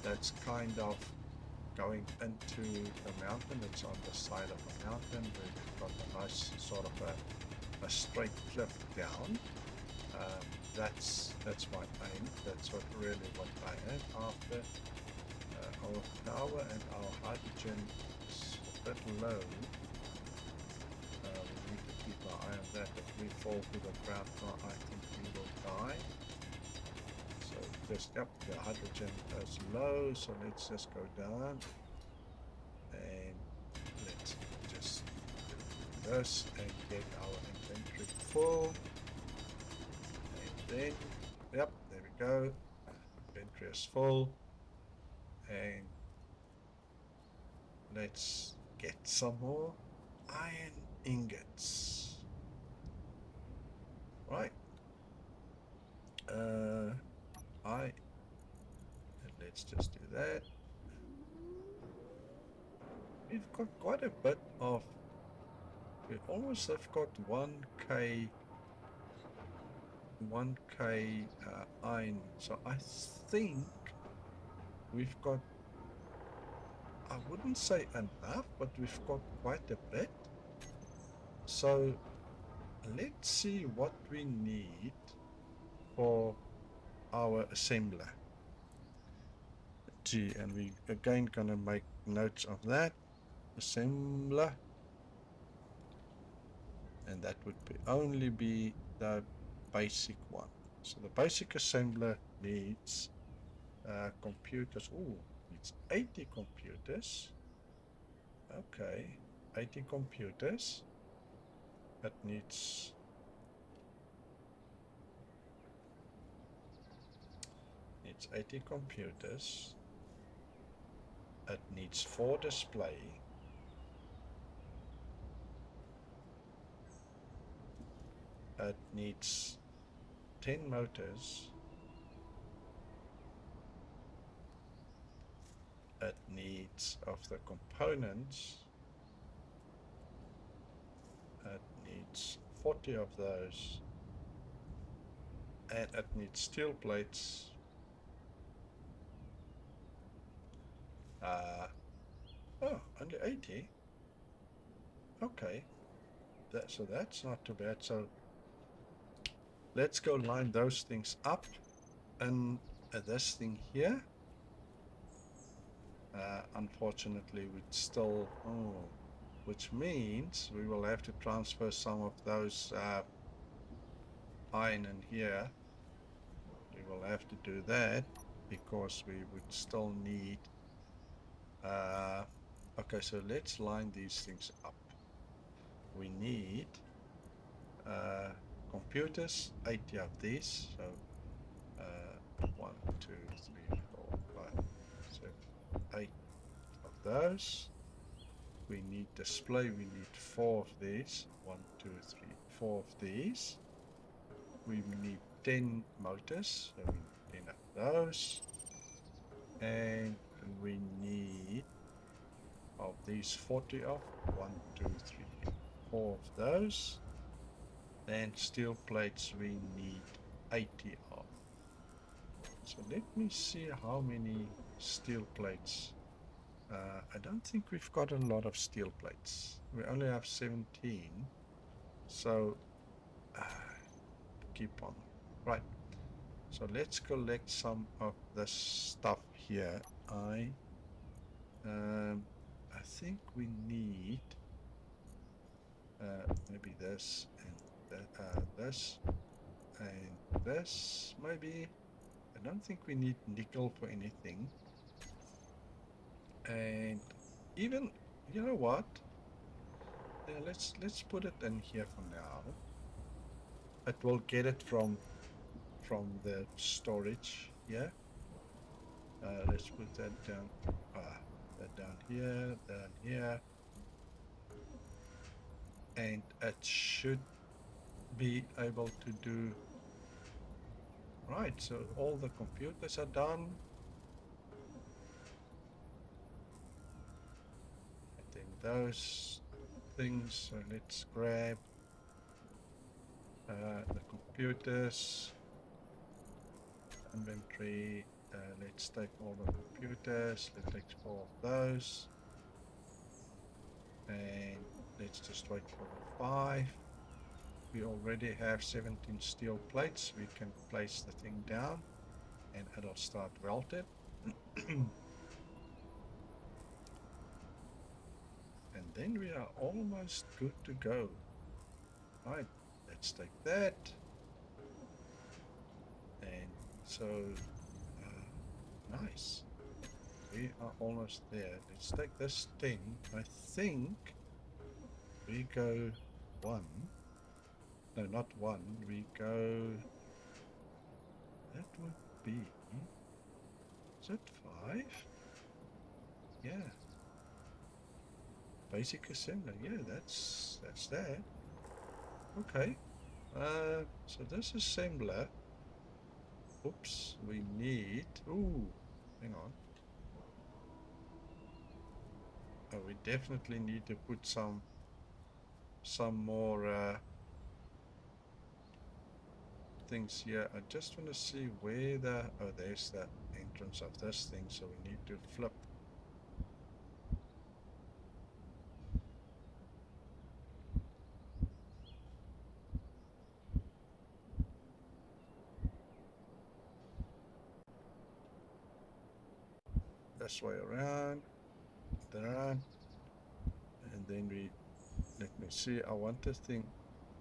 that's kind of going into the mountain. It's on the side of a mountain where we've got a nice sort of a straight cliff down. That's my aim. That's really what I am after. Our power and our hydrogen is a bit low. We need to keep our eye on that. If we fall to the ground now, I think we will die. So just, yep, the hydrogen is low, so let's just go down. And let's just do this and get our inventory full. And then, yep, there we go. Inventory is full. And let's get some more iron ingots. Right. Let's just do that. We've got quite a bit of, we almost have got 1k iron. So I think we've got, I wouldn't say enough, but we've got quite a bit. So let's see what we need for our assembler. Gee, and we again gonna make notes of that. Assembler. And that would only be the basic one. So the basic assembler needs computers. Oh, it's 80 computers. Okay, 80 computers. It needs it's 80 computers. It needs 4 display. It needs 10 motors. It needs, of the components, it needs 40 of those, and it needs steel plates. Oh, only 80. Okay, so that's not too bad. So let's go line those things up, and this thing here. Unfortunately, we'd still, which means we will have to transfer some of those iron in here. We will have to do that because we would still need, okay, so let's line these things up. We need computers, 80 of these, so 1, 2, 3, 4, 5, 7, 8 of those. We need display, we need 4 of these, 1, 2, 3, 4 of these. We need 10 motors, so we need 10 of those, and we need of these 40 of 1, 2, 3, 4 of those. And steel plates we need 80 of. So let me see how many steel plates. I don't think we've got a lot of steel plates. We only have 17. So keep on. Right. So let's collect some of this stuff here. I think we need maybe this and this and this maybe. I don't think we need nickel for anything. And even, you know what? Yeah, let's put it in here for now. It will get it from the storage here. Let's put that down. That down here, and it should be able to do. Right, so all the computers are done. And then those things, so let's grab the computers, inventory, let's take all the computers, let's take 4 of those, and let's just wait for the 5. We already have 17 steel plates. We can place the thing down and it'll start welded. And then we are almost good to go. Right, let's take that. And so, nice. We are almost there. Let's take this 10. I think we go 1. No, not 1. We go... That would be... Is it 5? Yeah. Basic assembly. Yeah, that's that. Okay. So this assembler... Oops, we need... Ooh, hang on. Oh, we definitely need to put some more things here. I just want to see where the... Oh, there's the entrance of this thing, so we need to flip. This way around, and then we... Let me see, I want the thing...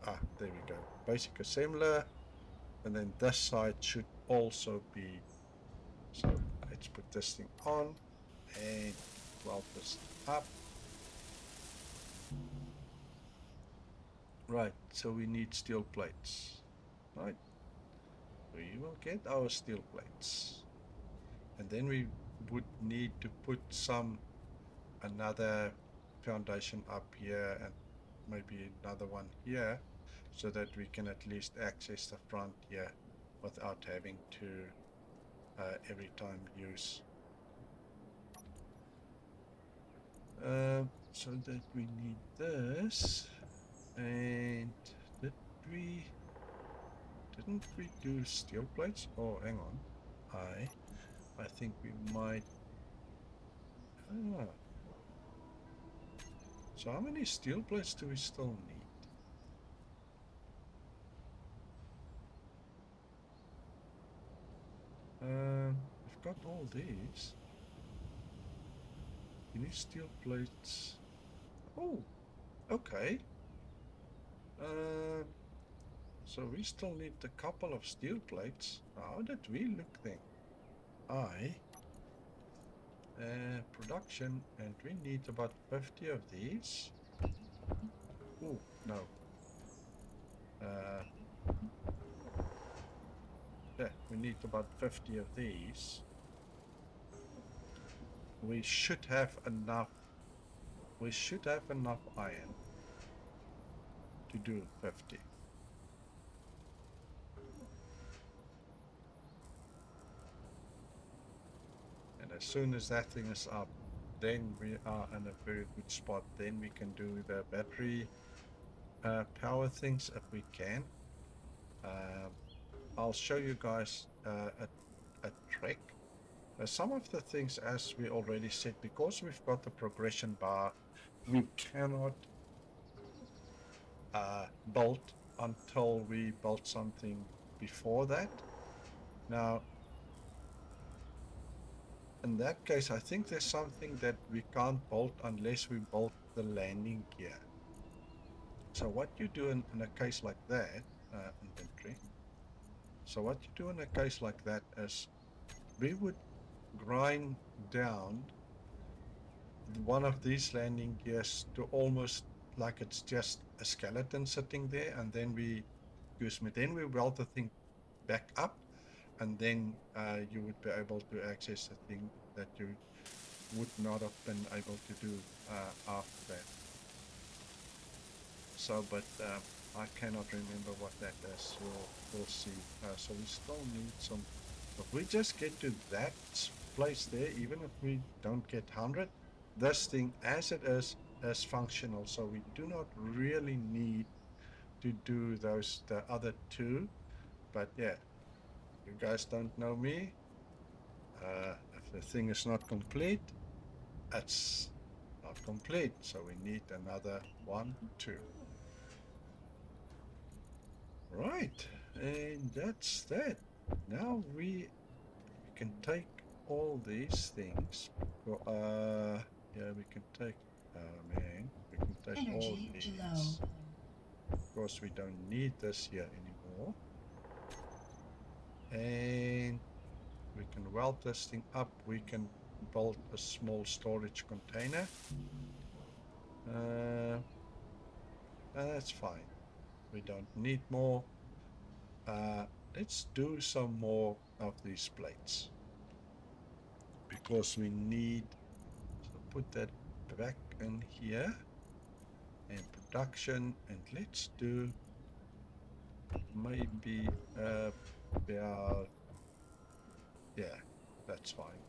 Ah, there we go. Basic assembler, and then this side should also be... So let's put this thing on and weld this up. Right, so we need steel plates. Right, we will get our steel plates, and then we would need to put another foundation up here and maybe another one here. so that we can at least access the front here without having to every time use. So that we need this, and didn't we do steel plates? Oh, hang on, I think we might. So how many steel plates do we still need? We've got all these. You need steel plates. Oh, okay. So we still need a couple of steel plates. How did we look then? Production, and we need about 50 of these. Oh, no. Yeah, we need about 50 of these. We should have enough. We should have enough iron to do 50. And as soon as that thing is up, then we are in a very good spot. Then we can do the battery power things if we can. I'll show you guys a trick. Some of the things, as we already said, because we've got the progression bar, we cannot build until we build something before that. Now, in that case, I think there's something that we can't build unless we build the landing gear. So what you do in a case like that, inventory. So what you do in a case like that is we would grind down one of these landing gears to almost like it's just a skeleton sitting there, and then we weld the thing back up, and then you would be able to access the thing that you would not have been able to do after that. So, but I cannot remember what that is. We'll see. So we still need some. If we just get to that place there, even if we don't get 100, this thing as it is functional. So we do not really need to do the other two. But yeah, you guys don't know me. If the thing is not complete, it's not complete. So we need another 1, 2. Right, and that's that. Now we can take all these things. Yeah, we can take. Man, we can take all these. Of course, we don't need this here anymore. And we can weld this thing up. We can build a small storage container. That's fine. We don't need more. Let's do some more of these plates because we need to put that back in here and production, and let's do maybe about, yeah, that's fine.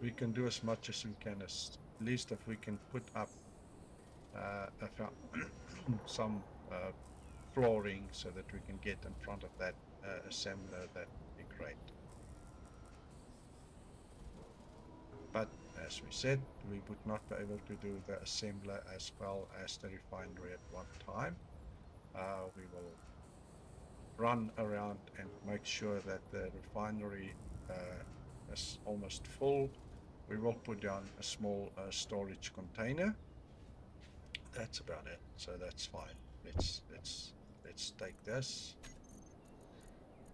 We can do as much as we can, at least if we can put up some flooring so that we can get in front of that assembler, that'd be great. But as we said, we would not be able to do the assembler as well as the refinery at one time. We will run around and make sure that the refinery is almost full. We will put down a small storage container. That's about it. So that's fine. Let's take this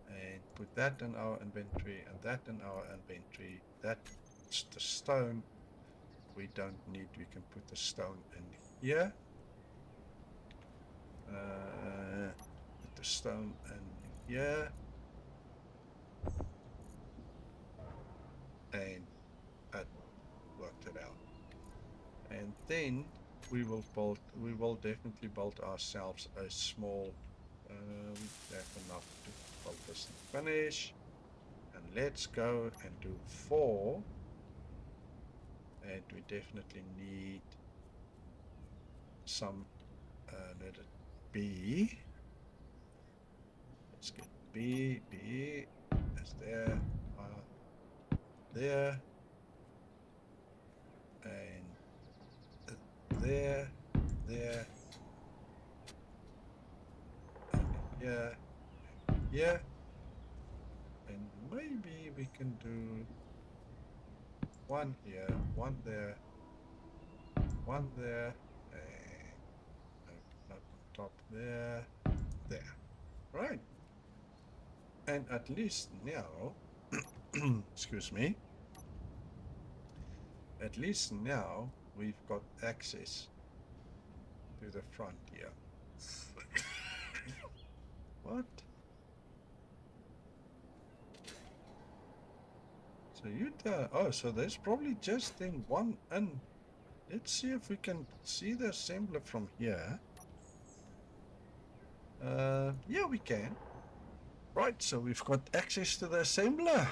and put that in our inventory and that in our inventory. That's the stone. We don't need. We can put the stone in here. Put the stone in here. And that worked it out. And then we will definitely build ourselves a small, we have enough to build this and finish. And let's go and do 4. And we definitely need some, let it be. Let's get B is there, there, and there, and here, here, and maybe we can do 1 here, 1 there, 1 there, and up on top there, there. Right. And at least now, excuse me, at least now we've got access to the front here. What? So oh, so there's probably just then one, and let's see if we can see the assembler from here. Yeah, we can. Right, so we've got access to the assembler.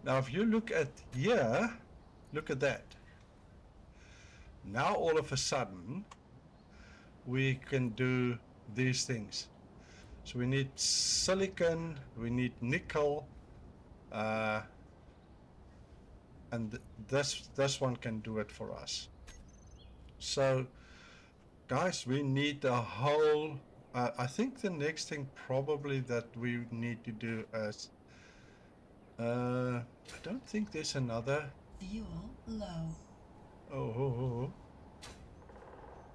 Now, if you look at here, look at that. Now, all of a sudden, we can do these things. So we need silicon, we need nickel, and this one can do it for us. So, guys, we need a whole. I think the next thing probably that we need to do is. I don't think there's another. Fuel low. Oh.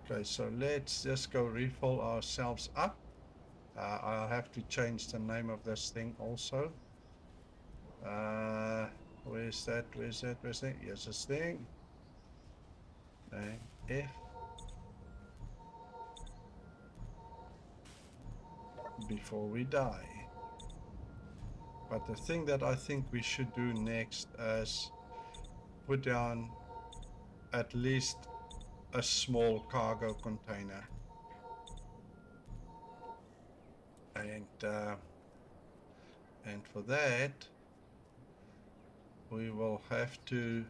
Okay, so let's just go refill ourselves up. I'll have to change the name of this thing also. Where's that? Here's this thing. And F. Before we die. But the thing that I think we should do next is put down at least a small cargo container. And for that, we will have to.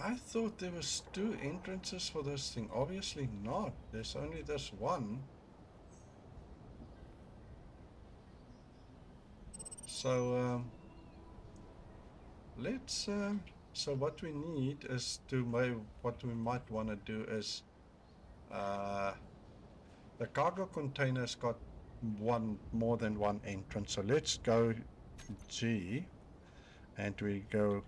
I thought there was 2 entrances for this thing. Obviously not. There's only this one. So let's. So what we need is to what we might want to do is the cargo container's got more than one entrance. So let's go G, and we go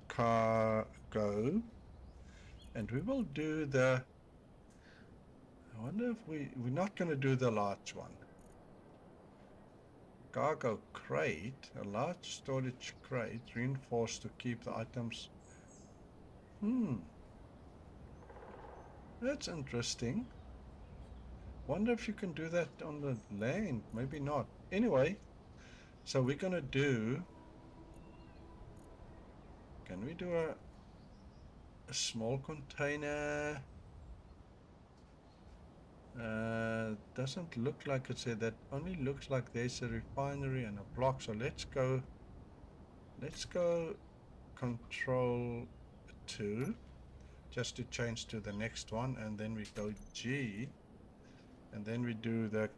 cargo, and we will do the. I wonder if we're not going to do the large one. Cargo crate, a large storage crate, reinforced to keep the items. That's interesting. Wonder if you can do that on the land. Maybe not. Anyway, so we're gonna do. Can we do a small container? Doesn't look like it's there. That only looks like there's a refinery and a block. So let's go control 2 just to change to the next one, and then we go G, and then we do the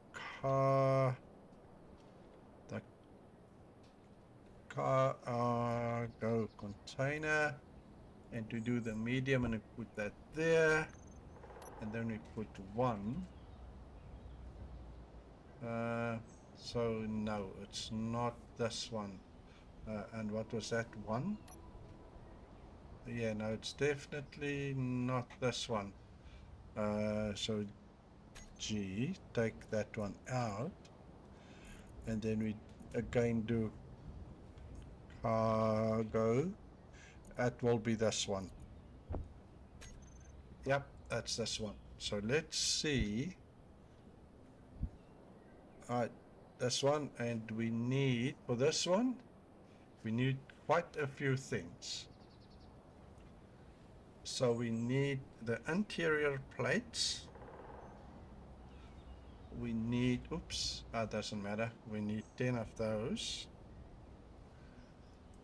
cargo container, and to do the medium, and we put that there, and then we put 1. So no, it's not this one. And what was that 1? Yeah, no, it's definitely not this one. So G, take that one out, and then we again do cargo. That will be this one. Yep, that's this one. So let's see. Alright, this one, and we need, for this one, we need quite a few things. So we need the interior plates. We need, oops, doesn't matter. We need 10 of those.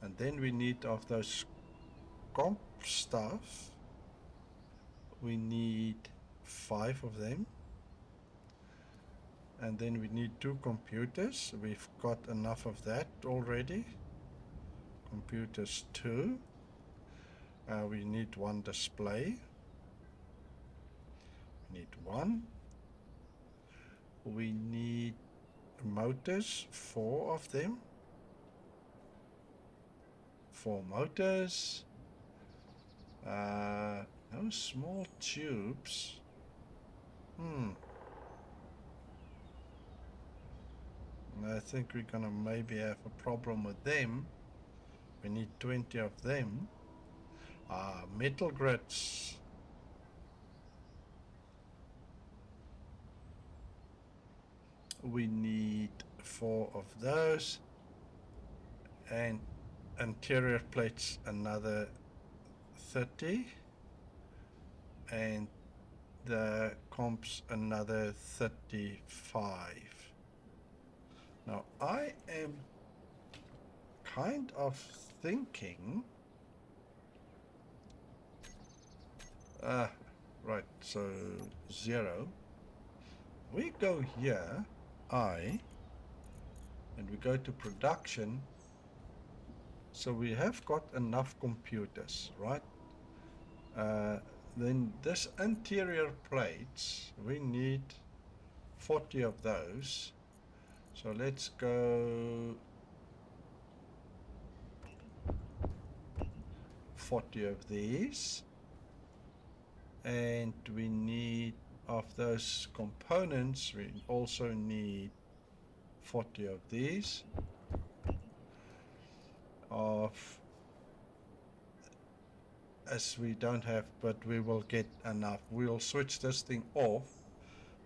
And then we need of those comp stuff. We need 5 of them. And then we need 2 computers. We've got enough of that already. Computers 2. We need 1 display. We need 1. We need motors, 4 of them. 4 motors. Those small tubes. I think we're gonna maybe have a problem with them. We need 20 of them. Metal grids. We need 4 of those. And interior plates, another 30. And the comps, another 35. Now I am kind of thinking, right, so 0. We go here, and we go to production. So we have got enough computers, right? Then this interior plates, we need 40 of those. So let's go 40 of these. And we need, of those components, we also need 40 of these. As we don't have, but we will get enough. We'll switch this thing off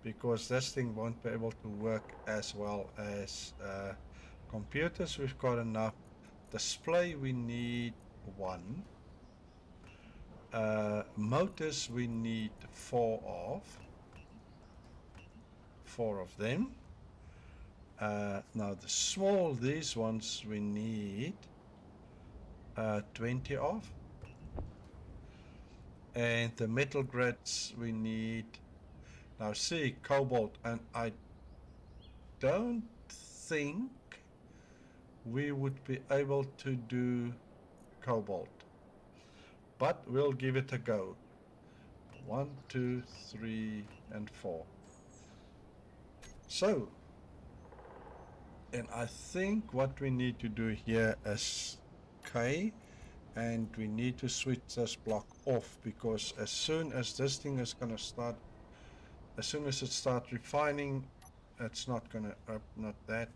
because this thing won't be able to work as well as computers. We've got enough. Display we need 1. Motors we need 4 of. 4 of them. Now the small, these ones we need 20 of. And the metal grids we need, now see, cobalt, and I don't think we would be able to do cobalt, but we'll give it a go. 1, 2, 3, and 4. So, and I think what we need to do here is K, and we need to switch this block off, because as soon as this thing is going to start, as soon as it starts refining, it's not going to, not that,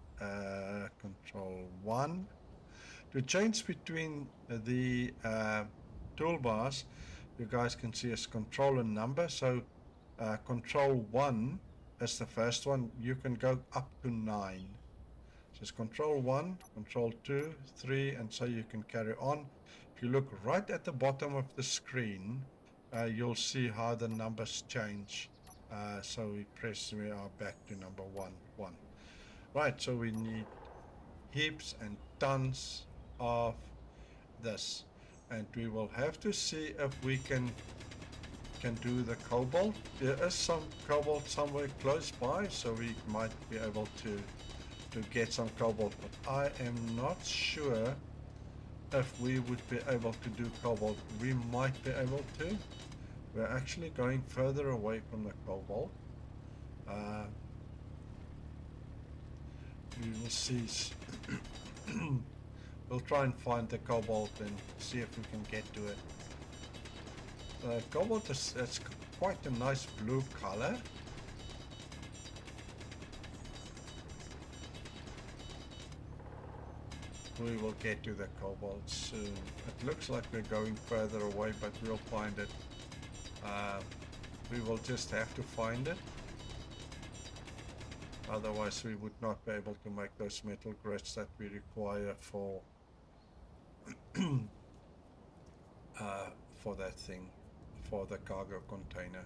control 1. To change between the toolbars, you guys can see as control and number. So control 1 is the first one. You can go up to 9. So it's control 1, control 2, 3, and so you can carry on. If you look right at the bottom of the screen, you'll see how the numbers change. So we are back to number 1, 1. Right, so we need heaps and tons of this. And we will have to see if we can do the cobalt. There is some cobalt somewhere close by, so we might be able to get some cobalt, but I am not sure if we would be able to do cobalt. We might be able to. We're actually going further away from the cobalt. We will see. We'll try and find the cobalt and see if we can get to it. Cobalt is, it's quite a nice blue color. We will get to the cobalt soon. It looks like we're going further away, but we'll find it. We will just have to find it. Otherwise we would not be able to make those metal grids that we require for for that thing. for the cargo container.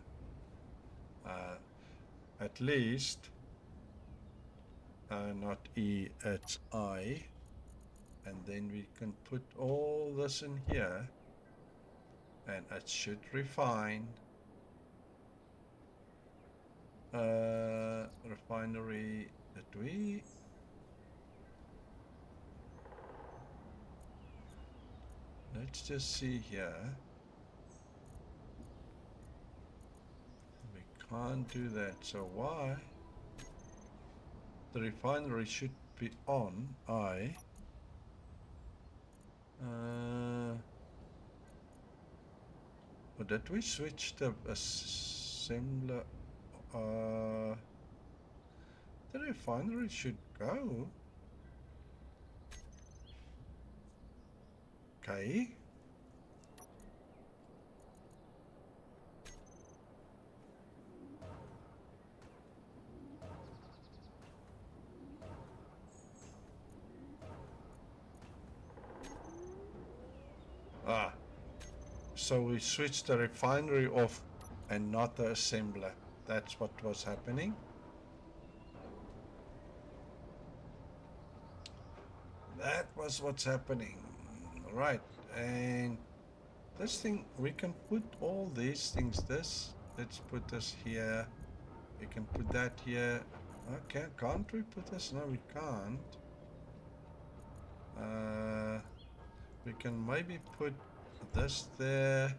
At least, not E, it's I. And then we can put all this in here. And it should refine. Refinery, did we? Let's just see here. We can't do that, so why? The refinery should be on, I. But did we switch the assembler? The refinery should go. Okay. So we switched the refinery off and not the assembler. That's what was happening. That was what's happening. Right. And this thing, we can put all these things, let's put this here. We can put that here. Okay, can't we put this? No, we can't. We can maybe put this there.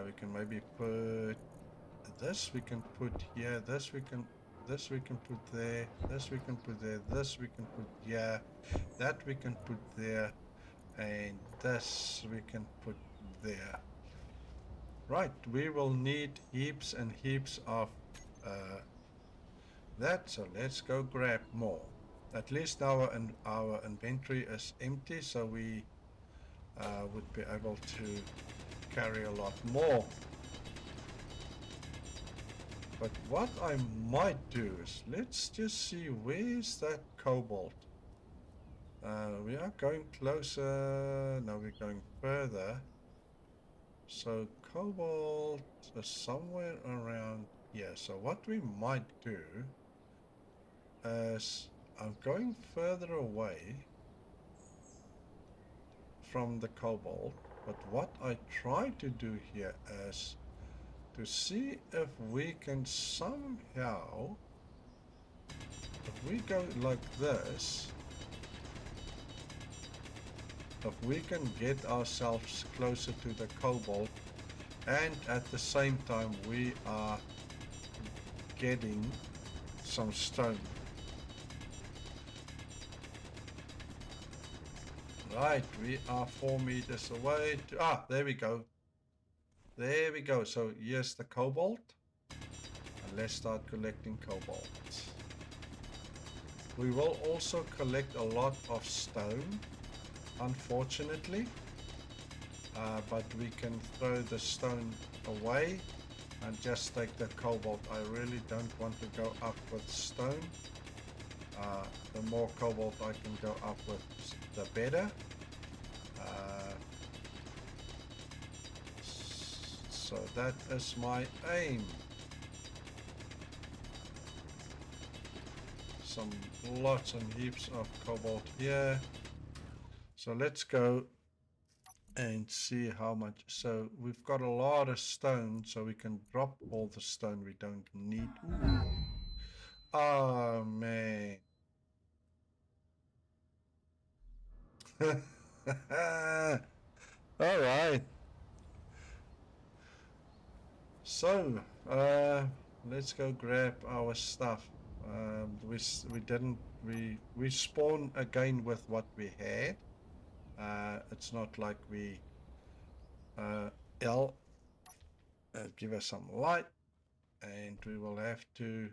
We can maybe put this. We can put here. This we can put there. This we can put there. This we can put here. That we can put there, and this we can put there. Right. We will need heaps and heaps of that. So let's go grab more. At least our inventory is empty, so we would be able to carry a lot more. But what I might do is, let's just see, where's that cobalt? We are going closer, now we're going further. So cobalt is somewhere around here. So what we might do is, I'm going further away from the cobalt, but what I try to do here is to see if we can somehow, if we go like this, if we can get ourselves closer to the cobalt, and at the same time we are getting some stone. Right, we are 4 meters away. There we go. There we go. So here's the cobalt. And let's start collecting cobalt. We will also collect a lot of stone, unfortunately. But we can throw the stone away and just take the cobalt. I really don't want to go up with stone. The more cobalt I can go up with, the better. So that is my aim. Some lots and heaps of cobalt here. So let's go and see how much. So we've got a lot of stone, so we can drop all the stone we don't need. Ooh. Oh man. All right. So let's go grab our stuff. We spawn again with what we had. It's not like we give us some light, and we will have to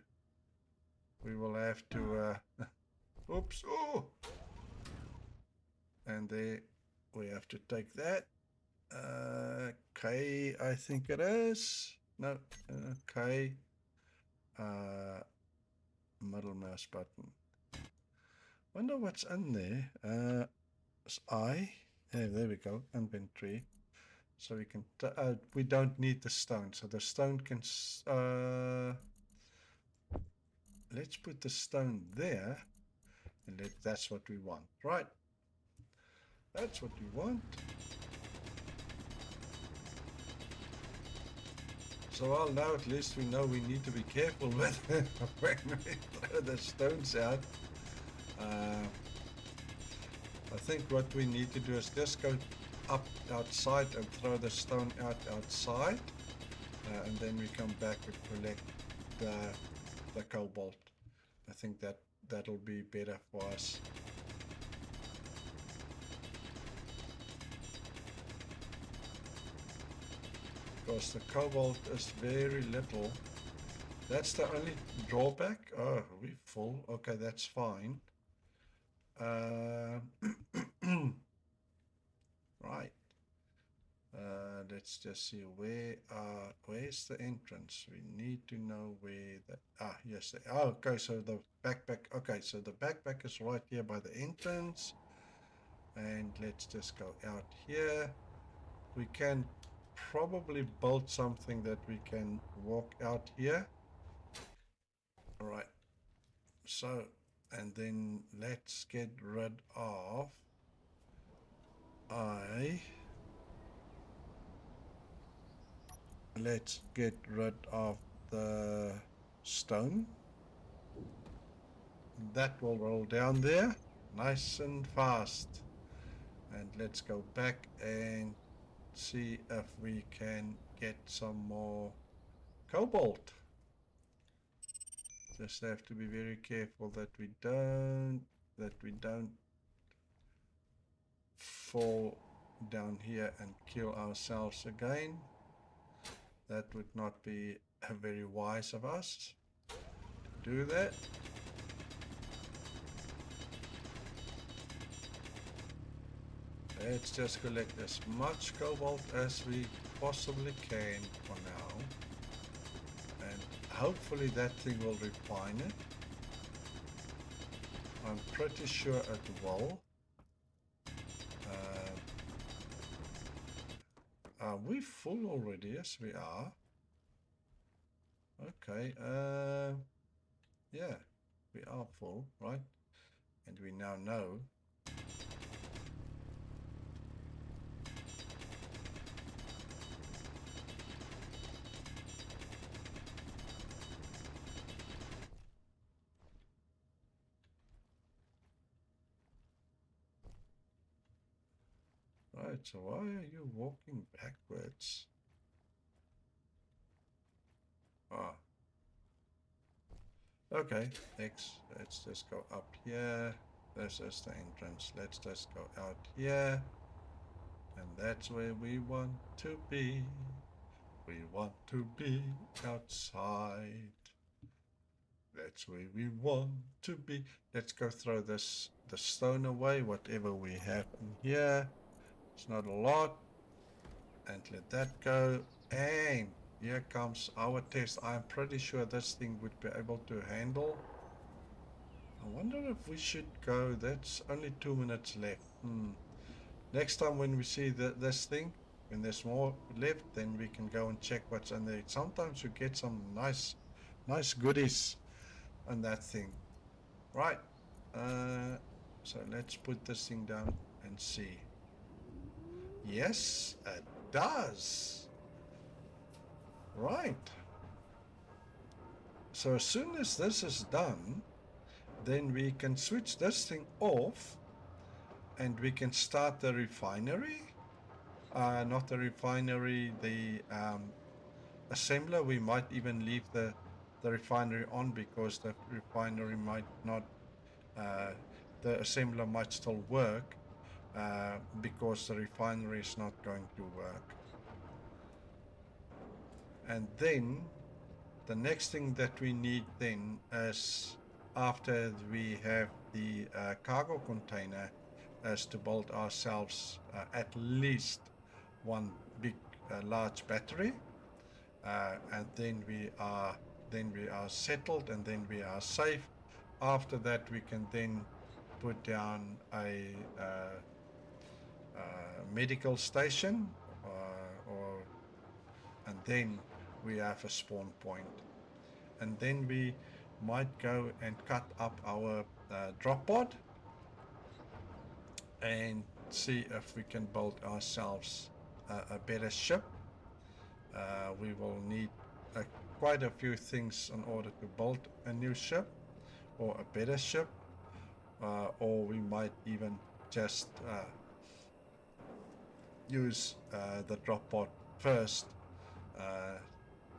oops, and there we have to take that. Okay, I think it is. No, okay. Middle mouse button. Wonder what's in there. It's I. There we go. Inventory. So we can, we don't need the stone. So the stone can, let's put the stone there, and that's what we want, right? That's what we want. So well, now at least we know we need to be careful with when we throw the stones out. I think what we need to do is just go up outside and throw the stone out outside, and then we come back and collect the cobalt. I think that'll be better for us. Because the cobalt is very little. That's the only drawback. Oh, we're full. Okay, that's fine. Right. Let's just see where's the entrance. We need to know where the yes. Okay, so the backpack. Okay, so the backpack is right here by the entrance. And let's just go out here. We can probably build something that we can walk out here. All right. So, and then let's get rid of let's get rid of the stone. That will roll down there nice and fast. And let's go back and see if we can get some more cobalt. Just have to be very careful that we don't fall down here and kill ourselves again. That would not be very wise of us to do that. Let's just collect as much cobalt as we possibly can for now. And hopefully that thing will refine it. I'm pretty sure it will. Are we full already? Yes, we are. Okay, yeah, we are full, right? And we now know. Right, so why are you walking backwards? Ah. Okay, let's just go up here. This is the entrance. Let's just go out here. And that's where we want to be. We want to be outside. That's where we want to be. Let's go throw the stone away, whatever we have in here. It's not a lot. And let that go. And here comes our test. I'm pretty sure this thing would be able to handle. I wonder if we should go. That's only 2 minutes left. Next time when we see this thing, when there's more left, then we can go and check what's in there. Sometimes you get some nice goodies on that thing. Right. So let's put this thing down and see. Yes, it does. Right. So as soon as this is done, then we can switch this thing off and we can start the refinery. Not the refinery, the assembler. We might even leave the refinery on because the refinery might not, the assembler might still work because the refinery is not going to work. And then the next thing that we need then is, after we have the cargo container, is to build ourselves at least one big large battery, and then we are settled, and then we are safe. After that, we can then put down a medical station and then we have a spawn point. And then we might go and cut up our drop pod and see if we can build ourselves a better ship. We will need quite a few things in order to build a new ship or a better ship, or we might even just use the drop pod first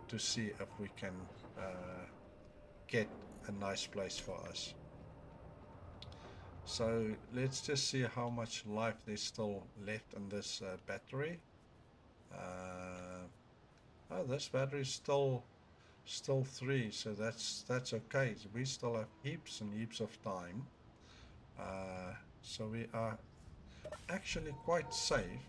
to see if we can get a nice place for us. So let's just see how much life there's still left in this battery. Oh, this battery is still 3, so that's okay. We still have heaps and heaps of time. So we are actually quite safe.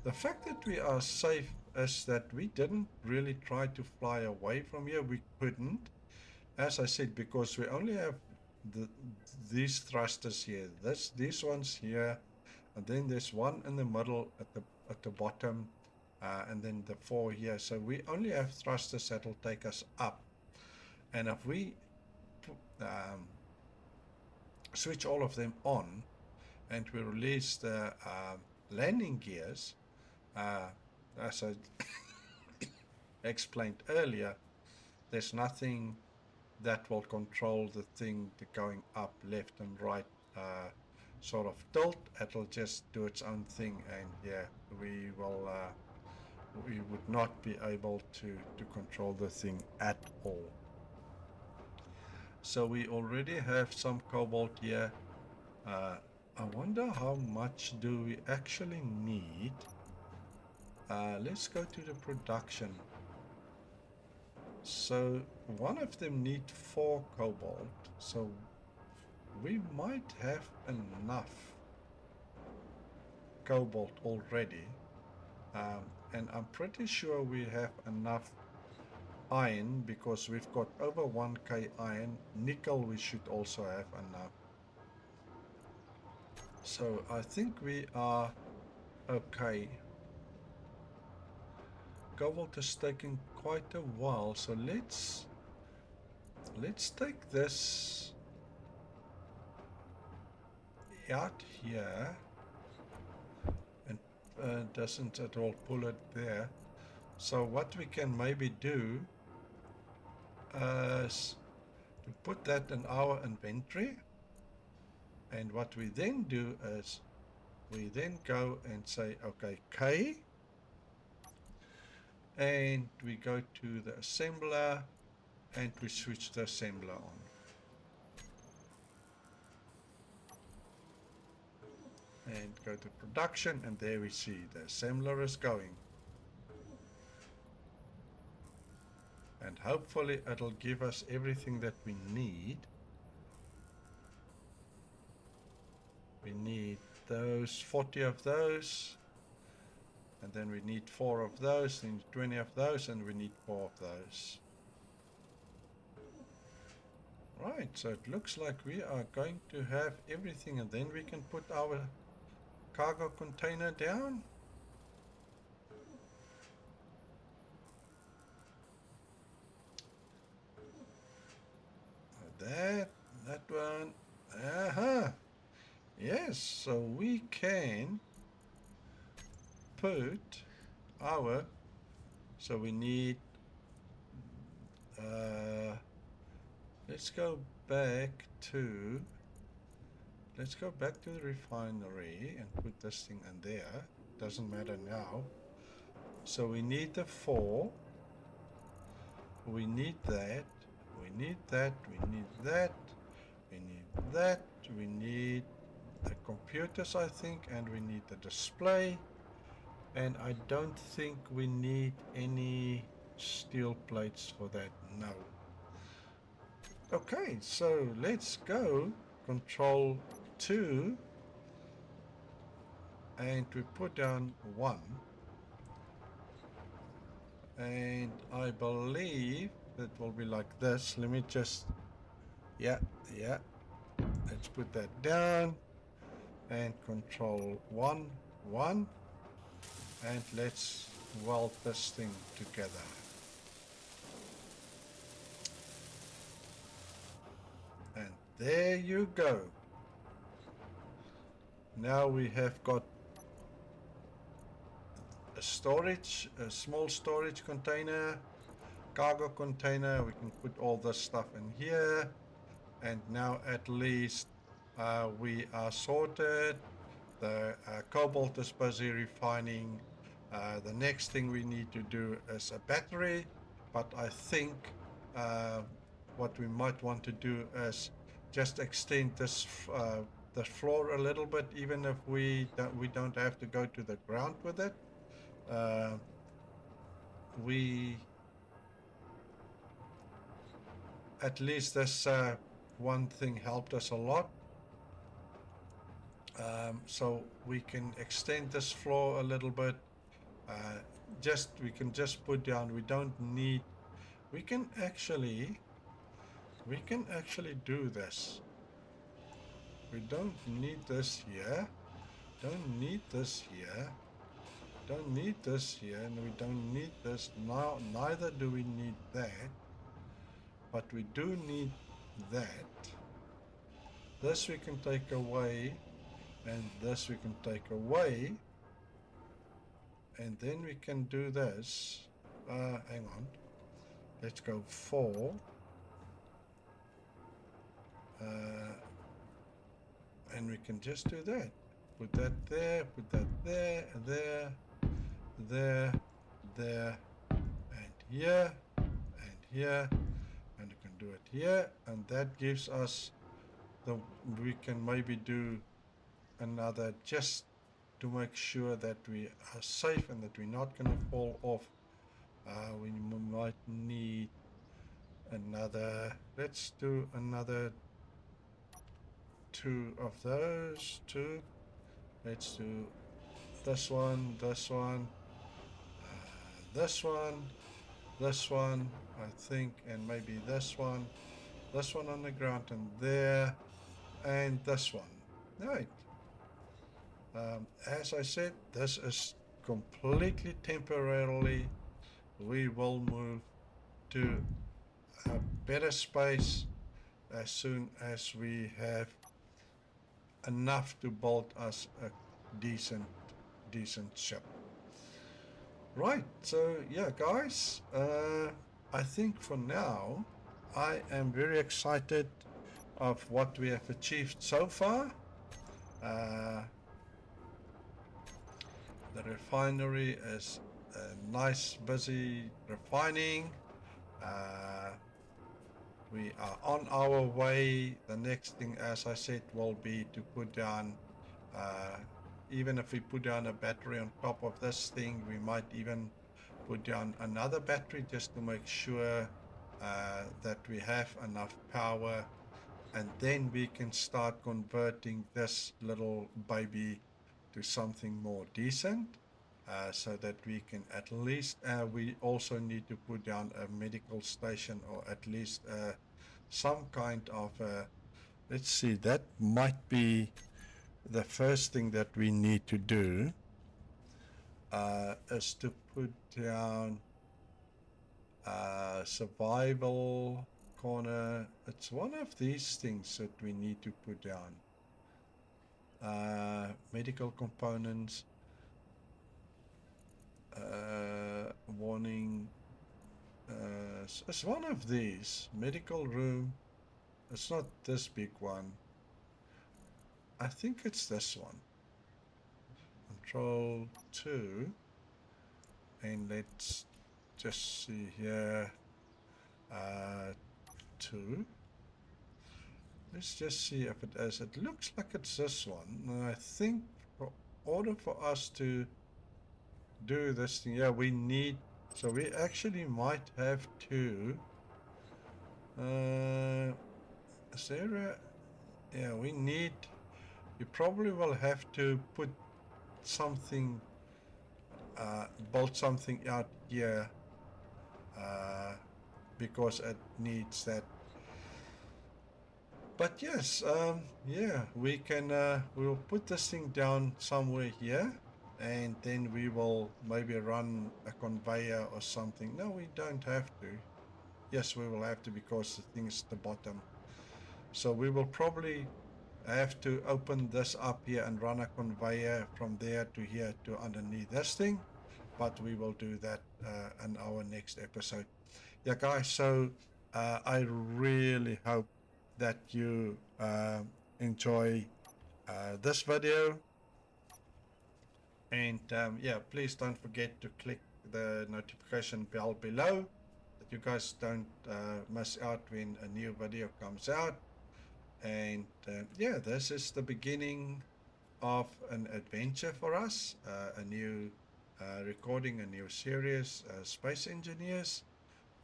The fact that we are safe is that we didn't really try to fly away from here. We couldn't, as I said, because we only have these thrusters here. These ones here, and then there's one in the middle at the bottom, and then the 4 here. So we only have thrusters that will take us up. And if we switch all of them on and we release the landing gears, as I explained earlier, there's nothing that will control the thing going up, left and right, sort of tilt. It'll just do its own thing, and yeah, we would not be able to control the thing at all. So we already have some cobalt here. I wonder how much do we actually need. Let's go to the production. So one of them need 4 cobalt, so we might have enough cobalt already, and I'm pretty sure we have enough iron because we've got over 1k iron. Nickel we should also have enough. So I think we are okay. Cobalt is taking quite a while, so let's take this out here, and doesn't at all pull it there. So what we can maybe do is to put that in our inventory, and what we then do is we then go and say, okay, K, and we go to the assembler and we switch the assembler on. And go to production, and there we see the assembler is going. And hopefully it'll give us everything that we need. We need those 40 of those, and then we need 4 of those, then 20 of those, and we need 4 of those. Right, so it looks like we are going to have everything, and then we can put our cargo container down. That one. Yes, so we can put our, so we need, let's go back to the refinery and put this thing in there. Doesn't matter now. So we need the 4, we need that, we need that, we need that, we need that, we need the computers, I think, and we need the display, and I don't think we need any steel plates for that, no. Okay, so let's go Control 2, and we put down 1, and I believe that will be like this. Let me just, yeah, let's put that down, and Control 1, and let's weld this thing together. And there you go. Now we have got a small storage container, cargo container. We can put all this stuff in here. And now at least we are sorted. The cobalt is busy refining. The next thing we need to do is a battery, but I think what we might want to do is just extend this the floor a little bit, even if we don't have to go to the ground with it. We at least this one thing helped us a lot. So we can extend this floor a little bit. We can just put down. We can actually do this. We don't need this here. Don't need this here. Don't need this here, and we don't need this now. Neither do we need that. But we do need that. This we can take away, and this we can take away. And then we can do this. Hang on. Let's go 4. And we can just do that. Put that there, put that there, there, and here, and here, and we can do it here, and that gives us we can maybe do another just to make sure that we are safe and that we're not going to fall off. We might need another, let's do another 2 of those, 2. Let's do this one, this one, this one, this one, I think, and maybe this one on the ground, and there, and this one. Right. As I said, this is completely temporarily. We will move to a better space as soon as we have enough to build us a decent ship. Right, so yeah guys, I think for now I am very excited of what we have achieved so far. The refinery is nice, busy refining. We are on our way. The next thing, as I said, will be to put down, even if we put down a battery on top of this thing, we might even put down another battery just to make sure that we have enough power, and then we can start converting this little baby to something more decent, so that we can at least, we also need to put down a medical station, or at least some kind of let's see, that might be the first thing that we need to do, is to put down survival corner. It's one of these things that we need to put down. Medical components, warning, it's one of these. Medical room, it's not this big one. I think it's this one. Control 2, and let's just see here, 2. Let's just see if it is. It looks like it's this one. And I think for order for us to do this thing, yeah, we need, so we actually might have to, is there a, yeah, we probably will have to put something, build something out here, because it needs that. But yes, yeah, we can, we'll put this thing down somewhere here, and then we will maybe run a conveyor or something. No, we don't have to. Yes, we will have to because the thing is at the bottom. So we will probably have to open this up here and run a conveyor from there to here to underneath this thing. But we will do that in our next episode. Yeah, guys, so I really hope that you enjoy this video. And yeah, please don't forget to click the notification bell below that you guys don't miss out when a new video comes out. And yeah, this is the beginning of an adventure for us, a new recording, a new series, Space Engineers.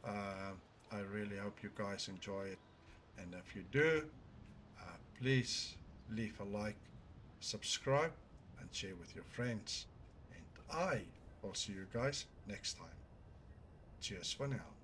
I really hope you guys enjoy it. And if you do, please leave a like, subscribe, and share with your friends. And I will see you guys next time. Cheers for now.